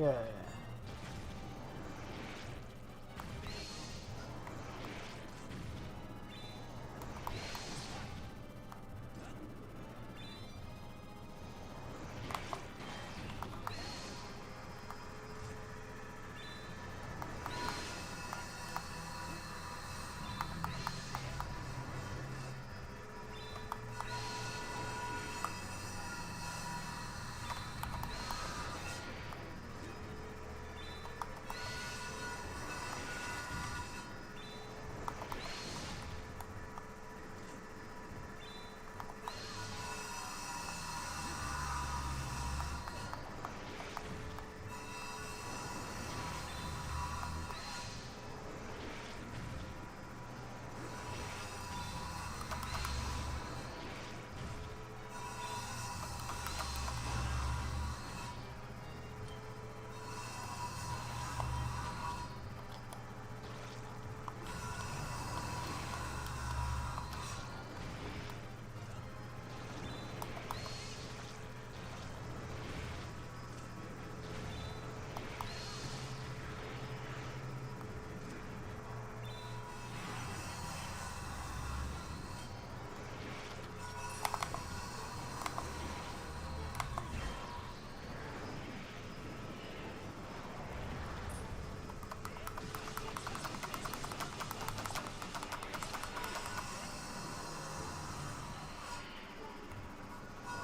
Okay.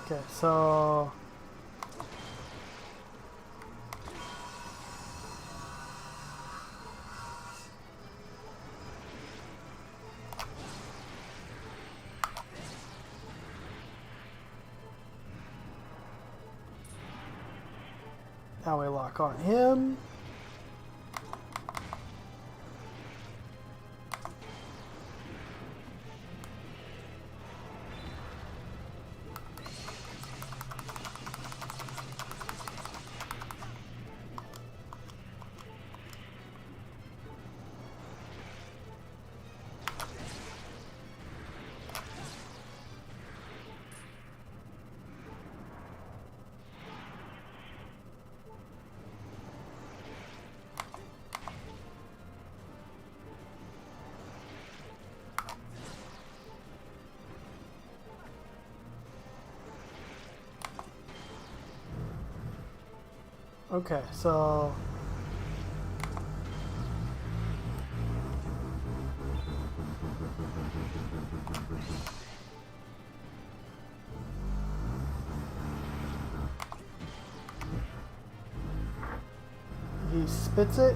Okay, so now we lock on him. Okay, so he spits it.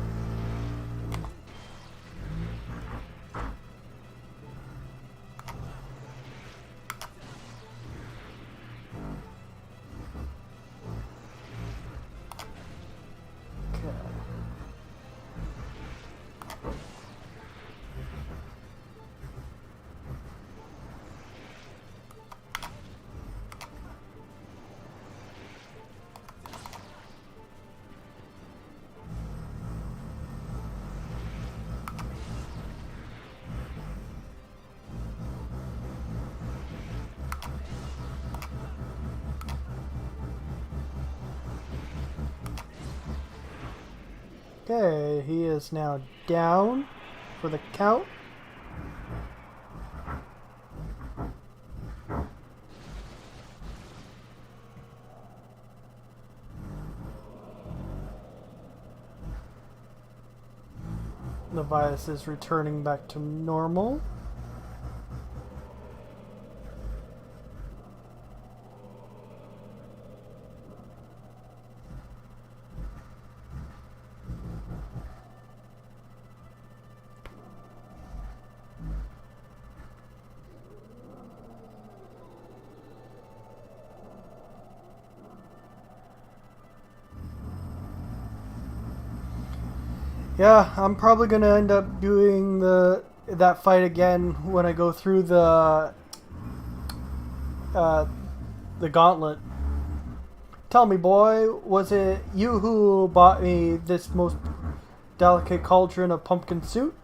Okay, he is now down for the count. The virus is returning back to normal. Yeah, I'm probably gonna end up doing that fight again when I go through the gauntlet. Tell me, boy, was it you who bought me this most delicate cauldron of pumpkin soup?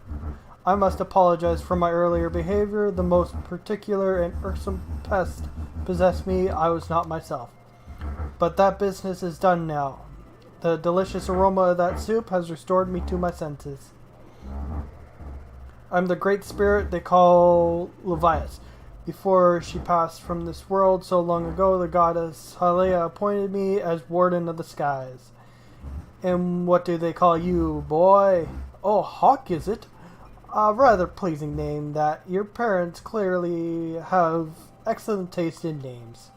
I must apologize for my earlier behavior. The most particular and irksome pest possessed me. I was not myself. But that business is done now. The delicious aroma of that soup has restored me to my senses. I'm the great spirit they call Levias. Before she passed from this world so long ago, the goddess Hylia appointed me as warden of the skies. And what do they call you, boy? Oh, Hawk, is it? A rather pleasing name that. Your parents clearly have excellent taste in names.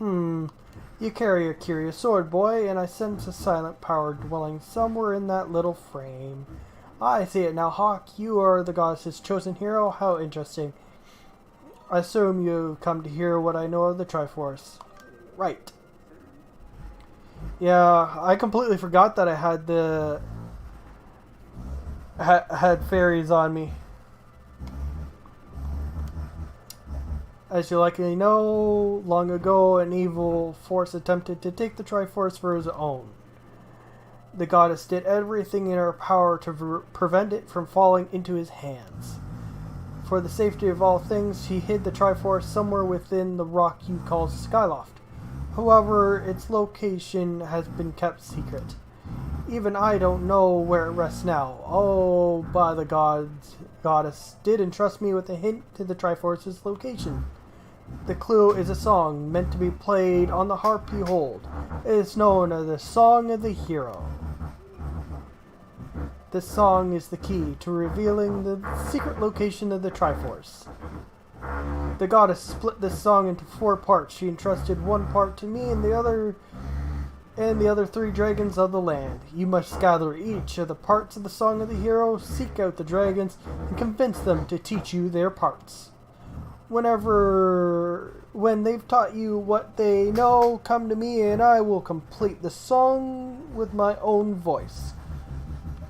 You carry a curious sword, boy, and I sense a silent power dwelling somewhere in that little frame. I see it now, Hawk. You are the goddess's chosen hero. How interesting. I assume you've come to hear what I know of the Triforce. Right. Yeah, I completely forgot that I had the... had fairies on me. As you likely know, long ago an evil force attempted to take the Triforce for his own. The goddess did everything in her power to prevent it from falling into his hands. For the safety of all things, she hid the Triforce somewhere within the rock you call Skyloft. However, its location has been kept secret. Even I don't know where it rests now. Oh, by the gods, goddess did entrust me with a hint to the Triforce's location. The clue is a song meant to be played on the harp you hold. It is known as the Song of the Hero. This song is the key to revealing the secret location of the Triforce. The goddess split this song into 4 parts. She entrusted one part to me and the other 3 dragons of the land. You must gather each of the parts of the Song of the Hero, seek out the dragons, and convince them to teach you their parts. When they've taught you what they know, come to me and I will complete the song with my own voice.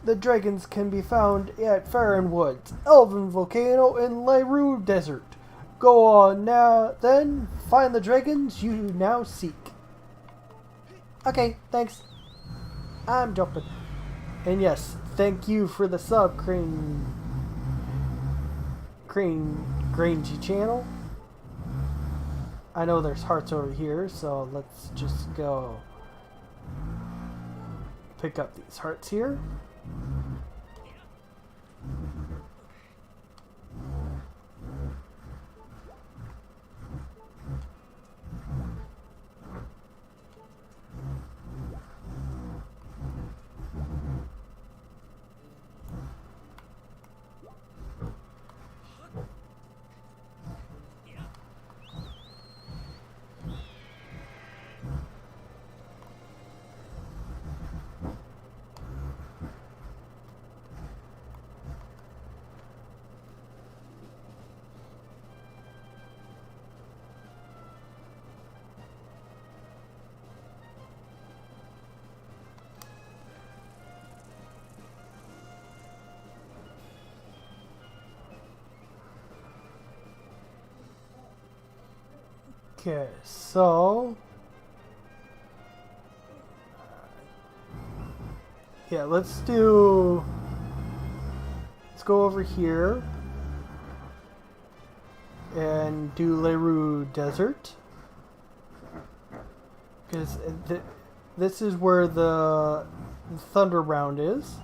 The dragons can be found at Farron Woods, Elven Volcano, and Lerue Desert. Go on now, then, find the dragons you now seek. Okay, thanks. I'm jumping. And yes, thank you for the sub, Grangy channel. I know there's hearts over here, so let's just go pick up these hearts here. Okay, so yeah, let's go over here and do Lerue Desert, because this is where the Thunder Round is.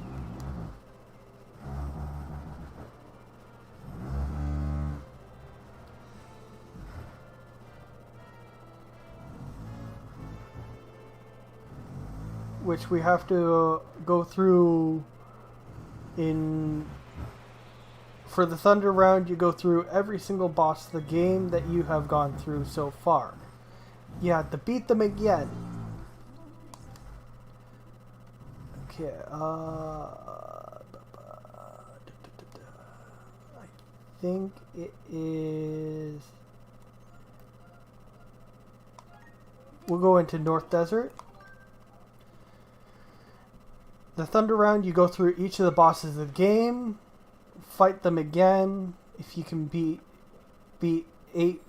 Which we have to go through for the Thunder Round. You go through every single boss of the game that you have gone through so far. You have to beat them again. Okay, I think it is... We'll go into North Desert. The Thunder Round, you go through each of the bosses of the game, fight them again. If you can beat 8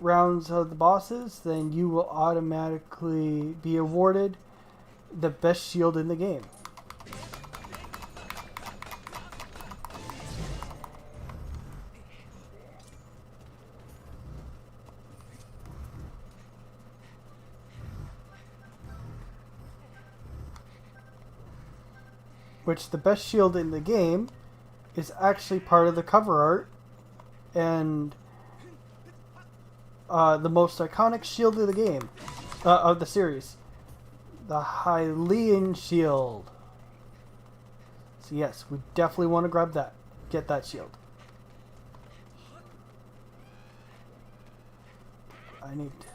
rounds of the bosses, then you will automatically be awarded the best shield in the game. which the best shield in the game is actually part of the cover art and the most iconic shield of the game, of the series. The Hylian Shield. So yes, we definitely want to grab that. Get that shield. I need to...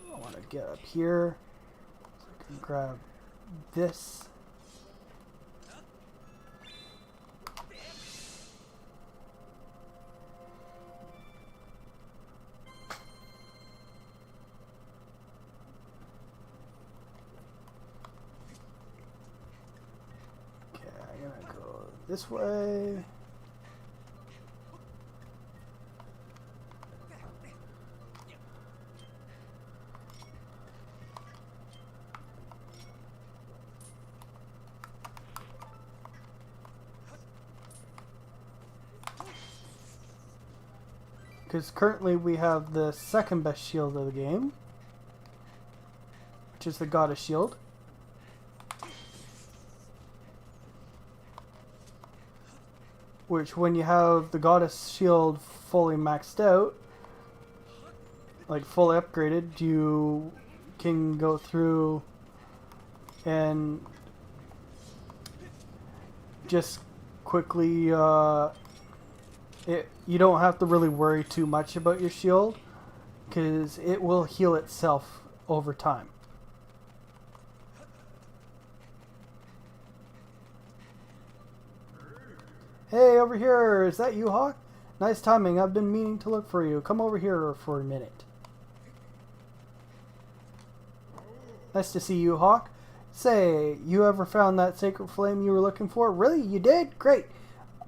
I want to get up here so I can grab this. Okay, I'm gonna go this way. Because currently we have the second best shield of the game, which is the Goddess Shield. Which, when you have the Goddess Shield fully maxed out, like fully upgraded, you can go through and just quickly you don't have to really worry too much about your shield, because it will heal itself over time. Hey, over here! Is that you, Hawk? Nice timing. I've been meaning to look for you. Come over here for a minute. Nice to see you, Hawk. Say, you ever found that sacred flame you were looking for? Really? You did? Great.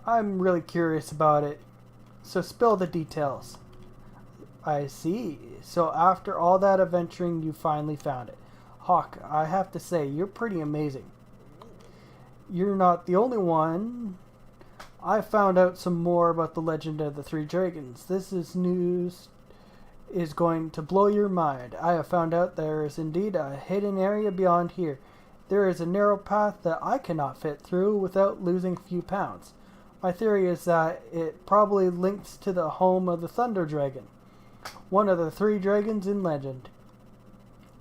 I'm really curious about it. So spill the details. I see. So after all that adventuring, you finally found it. Hawk, I have to say, you're pretty amazing. You're not the only one. I found out some more about the legend of the three dragons. This is news is going to blow your mind. I have found out there is indeed a hidden area beyond here. There is a narrow path that I cannot fit through without losing a few pounds. My theory is that it probably links to the home of the Thunder Dragon, one of the three dragons in legend.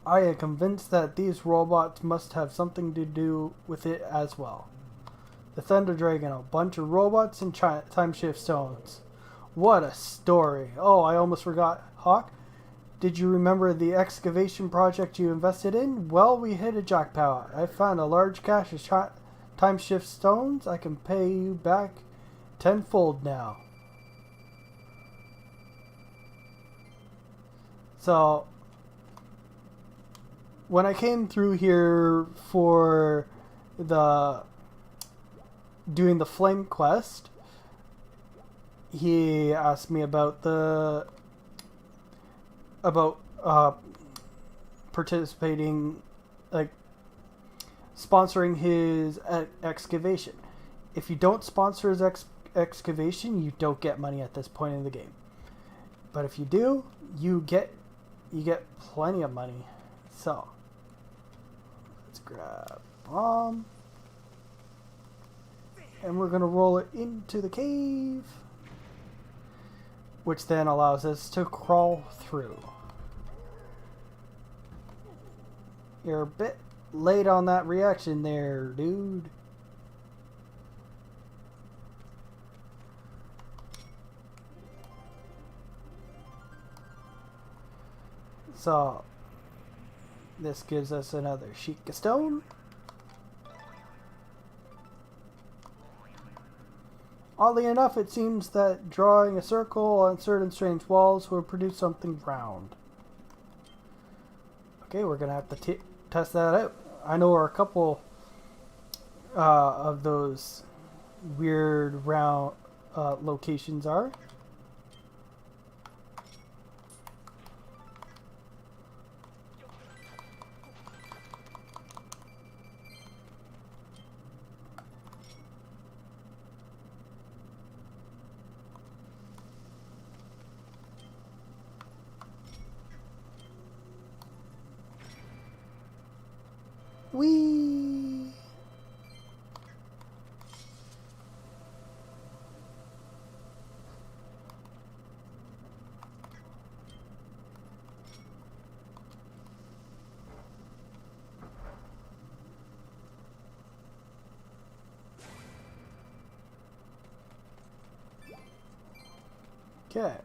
I am convinced that these robots must have something to do with it as well. The Thunder Dragon, a bunch of robots and time shift stones. What a story. Oh, I almost forgot. Hawk, did you remember the excavation project you invested in? Well, we hit a jackpot. I found a large cache of time shift stones. I can pay you back tenfold now. So, when I came through here for doing the flame quest, he asked me about participating, like sponsoring his excavation. If you don't sponsor his excavation, you don't get money at this point in the game. But if you do, you get plenty of money. So let's grab bomb, and we're gonna roll it into the cave, which then allows us to crawl through. You're a bit late on that reaction there, dude. So, this gives us another Sheikah Stone. Oddly enough, it seems that drawing a circle on certain strange walls will produce something round. Okay, we're going to have to test that out. I know where a couple of those weird round locations are. Whee! Okay.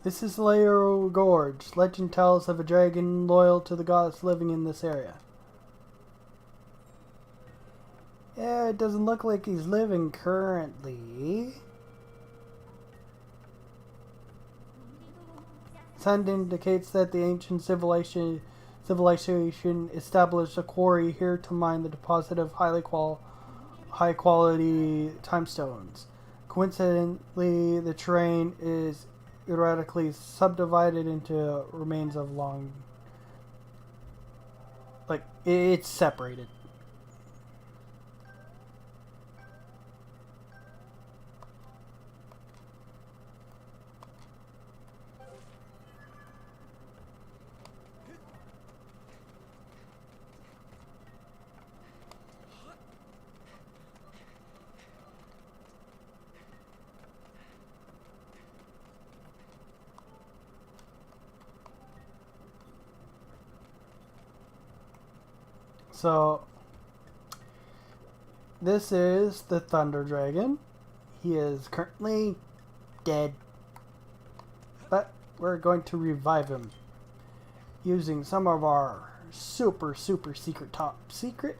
This is layer Gorge. Legend tells of a dragon loyal to the gods living in this area. Yeah, it doesn't look like he's living currently. Sand indicates that the ancient civilization established a quarry here to mine the deposit of high quality timestones. Coincidentally, the terrain is erratically subdivided into remains of long, like it's separated. So, this is the Thunder Dragon. He is currently dead. But we're going to revive him using some of our super secret top secret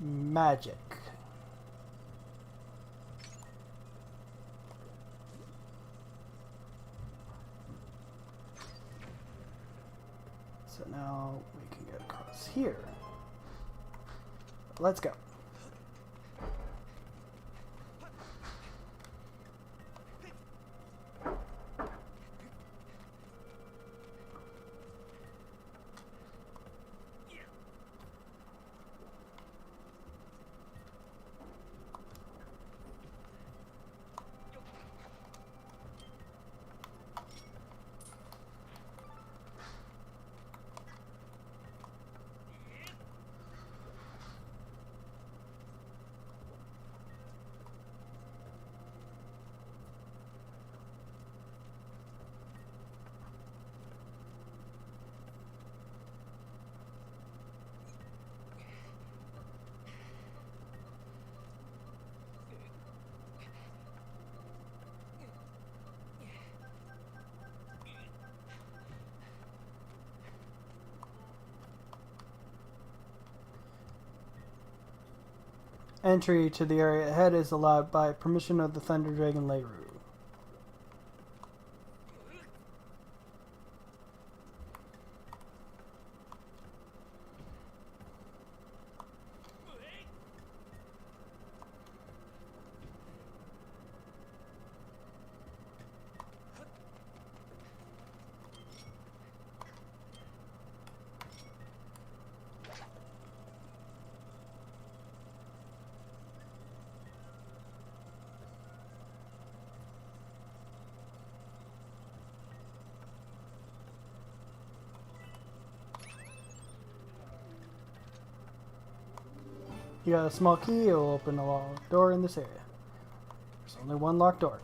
magic. So now we can get across here. Let's go. Entry to the area ahead is allowed by permission of the Thunder Dragon Leiru. You got a small key, it will open a locked door in this area. There's only one locked door.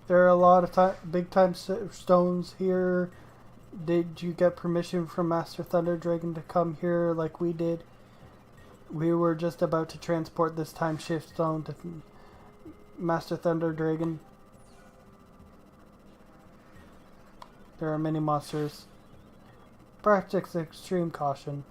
There are a lot of big time stones here. Did you get permission from Master Thunder Dragon to come here like we did? We were just about to transport this time shift stone to Master Thunder Dragon. There are many monsters. Practice extreme caution.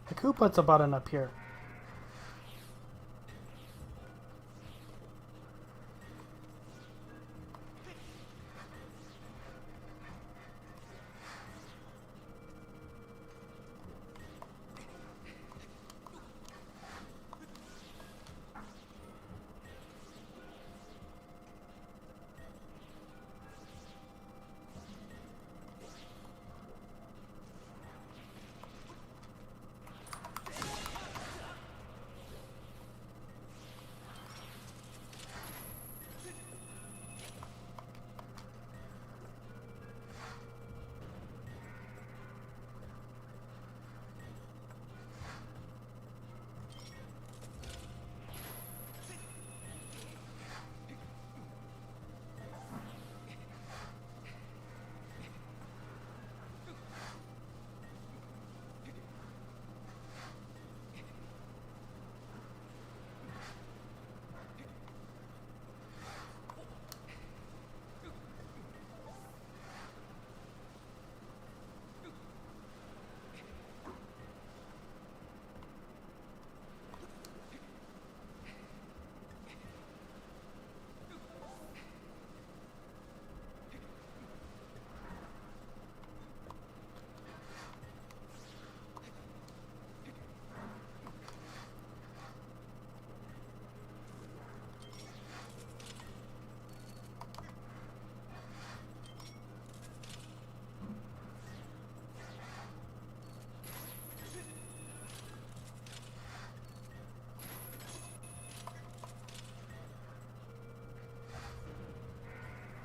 Like, who puts a button up here?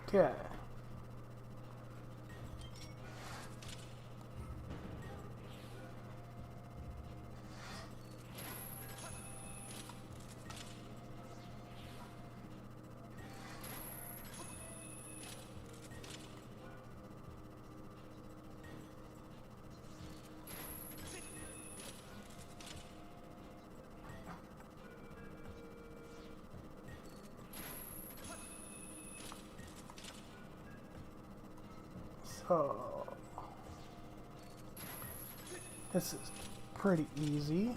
Okay. So, this is pretty easy.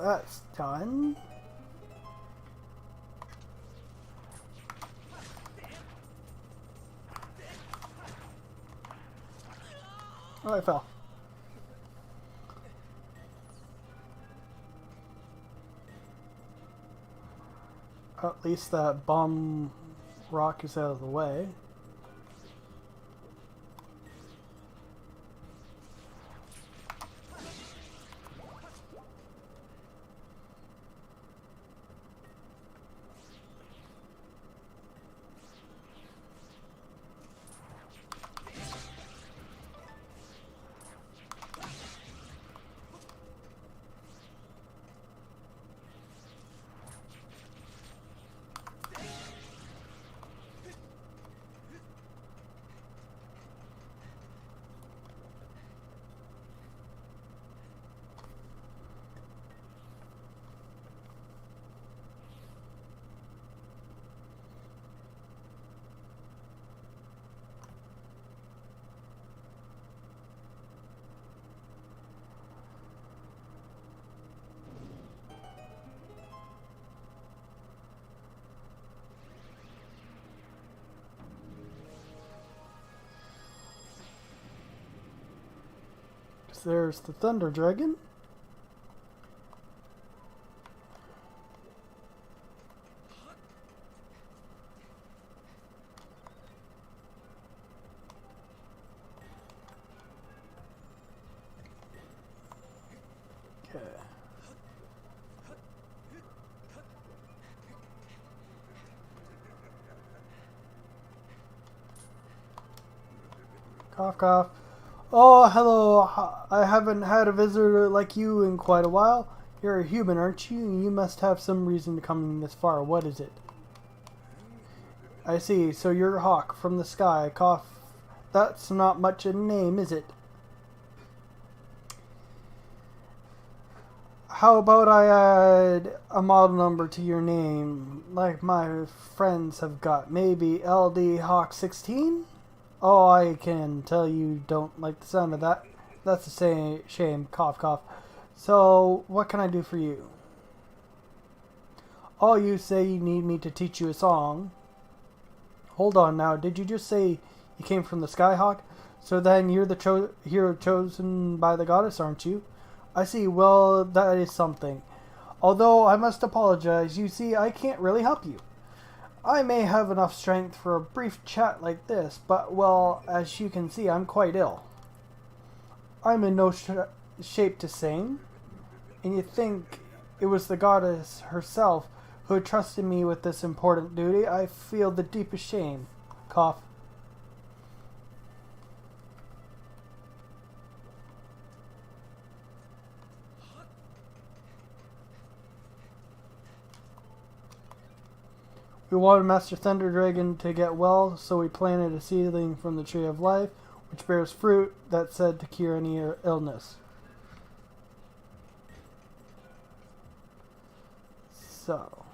that's done. Oh, I fell. At least that bomb rock is out of the way. There's the Thunder Dragon. Okay. Cough, cough. Oh, hello. I haven't had a visitor like you in quite a while. You're a human, aren't you? You must have some reason to come this far. What is it? I see. So you're a hawk from the sky. Cough. That's not much a name, is it? How about I add a model number to your name, like my friends have got? Maybe LD Hawk 16? Oh, I can tell you don't like the sound of that. That's a shame. Cough, cough. So, what can I do for you? Oh, you say you need me to teach you a song. Hold on now. Did you just say you came from the Skyhawk? So then you're the hero chosen by the goddess, aren't you? I see. Well, that is something. Although I must apologize. You see, I can't really help you. I may have enough strength for a brief chat like this, but, well, as you can see, I'm quite ill. I'm in no shape to sing, and you think it was the goddess herself who had trusted me with this important duty? I feel the deepest shame. Cough. We wanted Master Thunder Dragon to get well, so we planted a seedling from the Tree of Life, which bears fruit that's said to cure any illness. So...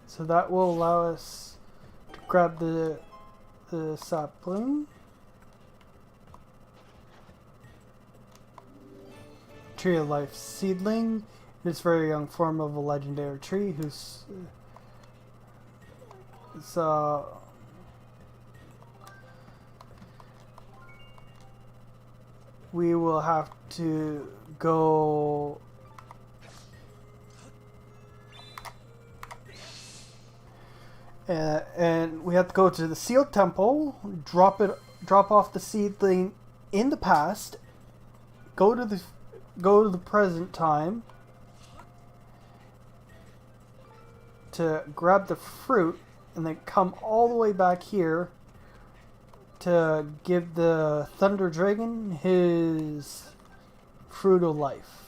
So that will allow us to grab the sapling. Tree of Life Seedling. This very young form of a legendary tree who's we will have to go And we have to go to the sealed temple, drop off the seedling in the past, go to the present time to grab the fruit, and then come all the way back here to give the Thunder Dragon his fruit of life.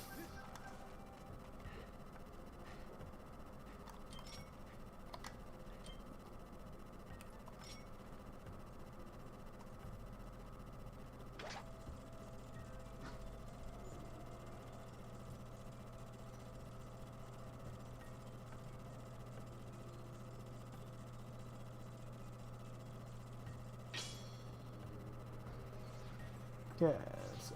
Okay, so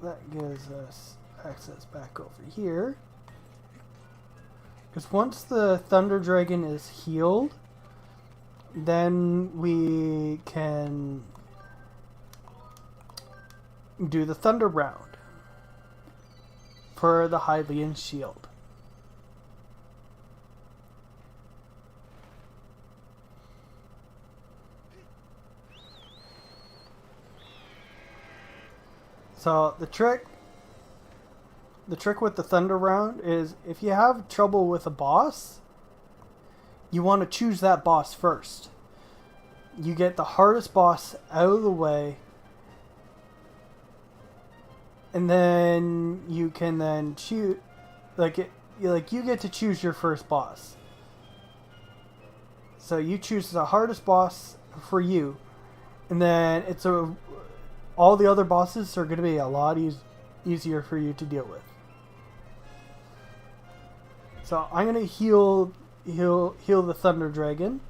that gives us access back over here. Because once the Thunder Dragon is healed, then we can do the Thunder Round for the Hylian Shield. So the trick with the Thunder Round is if you have trouble with a boss, you want to choose that boss first. You get the hardest boss out of the way, and then you can then choose you get to choose your first boss. So you choose the hardest boss for you, and then all the other bosses are going to be a lot easier for you to deal with. So I'm going to heal the Thunder Dragon.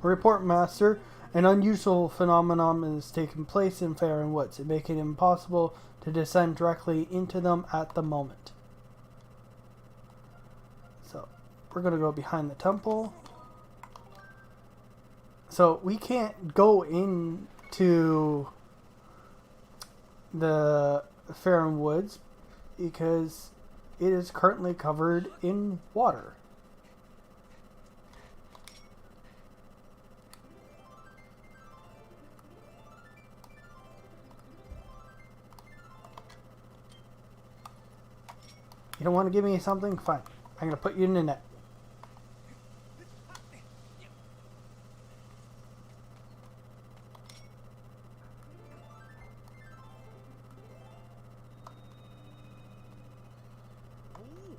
Report Master, an unusual phenomenon is taking place in Faerun Woods, making it impossible to descend directly into them at the moment. So we're going to go behind the temple. So we can't go into the Faerun Woods because it is currently covered in water. You don't want to give me something? Fine. I'm going to put you in the net.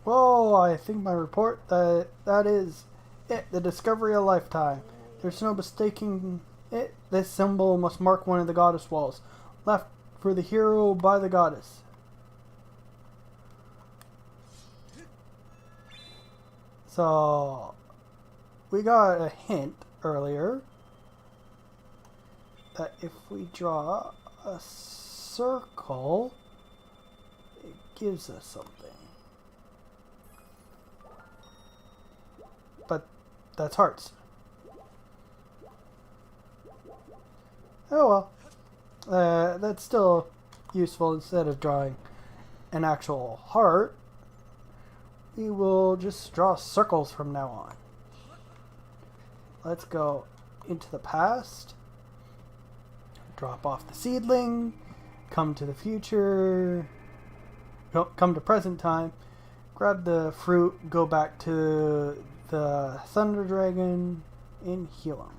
Whoa, I think my report that is it, the discovery of a lifetime. There's no mistaking it. This symbol must mark one of the goddess walls. Left for the hero by the goddess. So, we got a hint earlier that if we draw a circle, it gives us something. But that's hearts. Oh well. That's still useful. Instead of drawing an actual heart, we will just draw circles from now on. Let's go into the past. Drop off the seedling. Come to the future. Come to present time. Grab the fruit. Go back to the Thunder Dragon and heal him.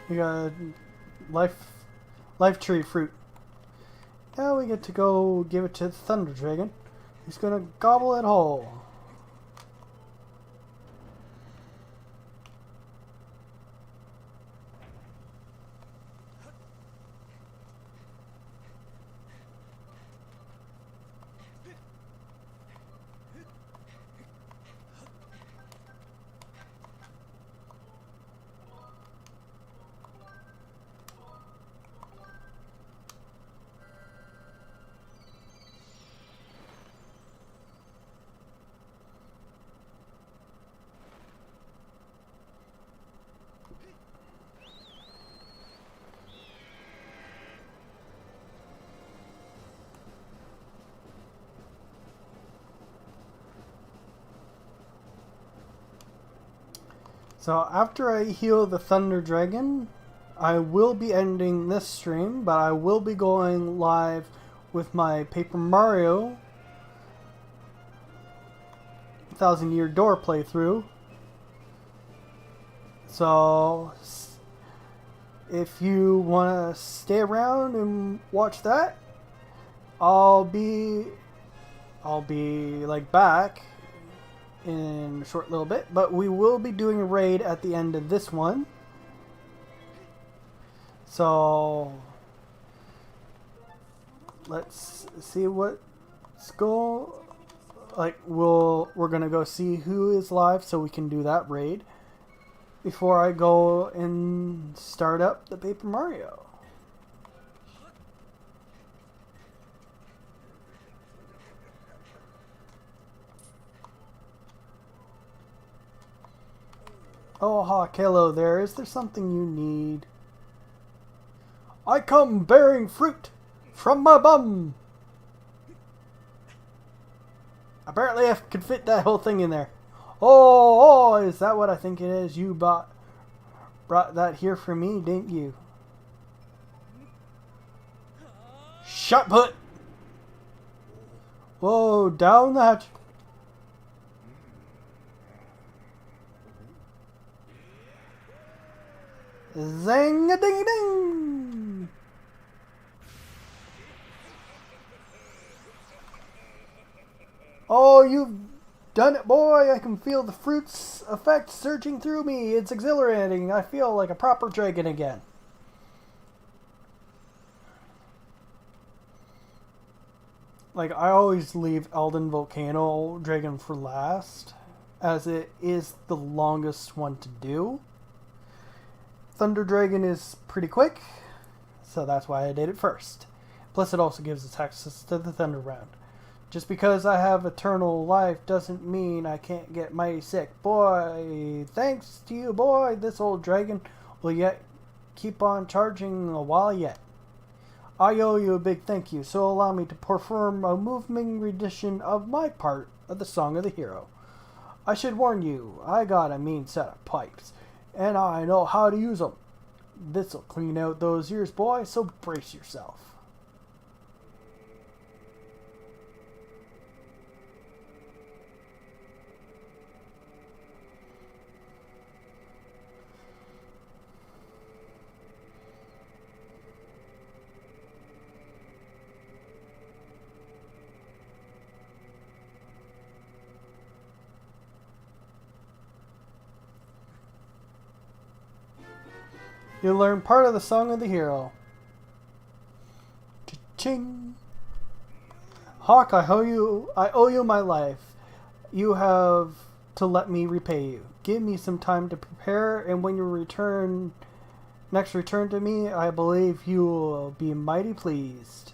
We got life tree fruit. Now we get to go give it to the Thunder Dragon. He's gonna gobble it whole. So after I heal the Thunder Dragon, I will be ending this stream, but I will be going live with my Paper Mario 1000 Year Door playthrough. So if you want to stay around and watch that, I'll be like back in a short little bit, but we will be doing a raid at the end of this one. So let's see what's go. Like we're gonna go see who is live so we can do that raid before I go and start up the Paper Mario. Oh, Hawk, hello there. Is there something you need? I come bearing fruit from my bum. Apparently I could fit that whole thing in there. Oh, is that what I think it is? You brought that here for me, didn't you? Shot put. Whoa, down the hatch. Zang-a-ding-a-ding! Oh, you've done it, boy! I can feel the fruit's effect surging through me. It's exhilarating. I feel like a proper dragon again. Like, I always leave Elden Volcano Dragon for last, as it is the longest one to do. Thunder Dragon is pretty quick, so that's why I did it first. Plus it also gives us access to the Thunder Round. Just because I have eternal life doesn't mean I can't get mighty sick. Boy, thanks to you, boy, this old dragon will yet keep on charging a while yet. I owe you a big thank you, so allow me to perform a moving rendition of my part of the Song of the Hero. I should warn you, I got a mean set of pipes, and I know how to use them. This'll clean out those ears, boy, so brace yourself. You learn part of the Song of the Hero. Cha-ching! Hawk, I owe you my life. You have to let me repay you. Give me some time to prepare, and when you next return to me, I believe you will be mighty pleased.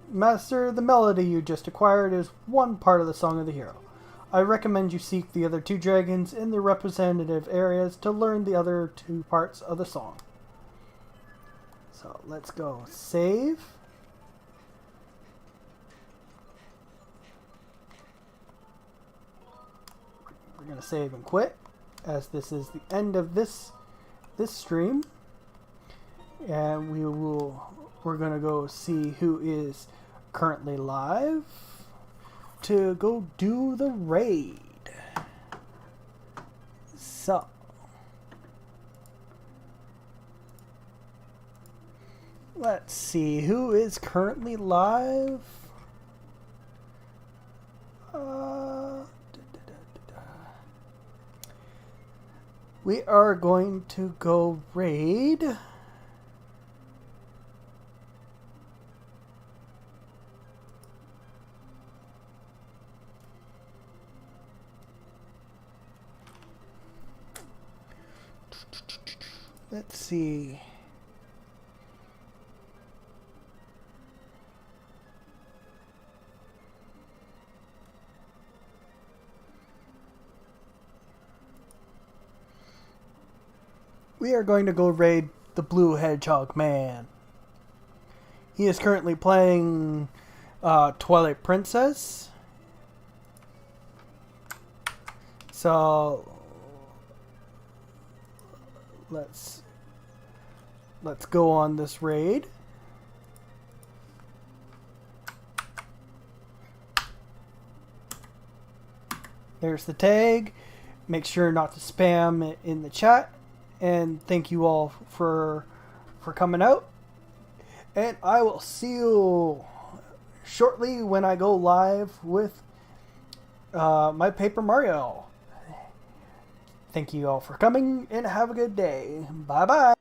Master, the melody you just acquired is one part of the Song of the Hero. I recommend you seek the other two dragons in the representative areas to learn the other two parts of the song. So let's go save. We're going to save and quit, as this is the end of this stream. And we're going to go see who is currently live to go do the raid. So let's see who is currently live. We are going to go raid let's see. We are going to go raid the Blue Hedgehog Man. He is currently playing Twilight Princess. So let's go on this raid. There's the tag. Make sure not to spam it in the chat. And thank you all for coming out. And I will see you shortly when I go live with my Paper Mario. Thank you all for coming and have a good day. Bye bye.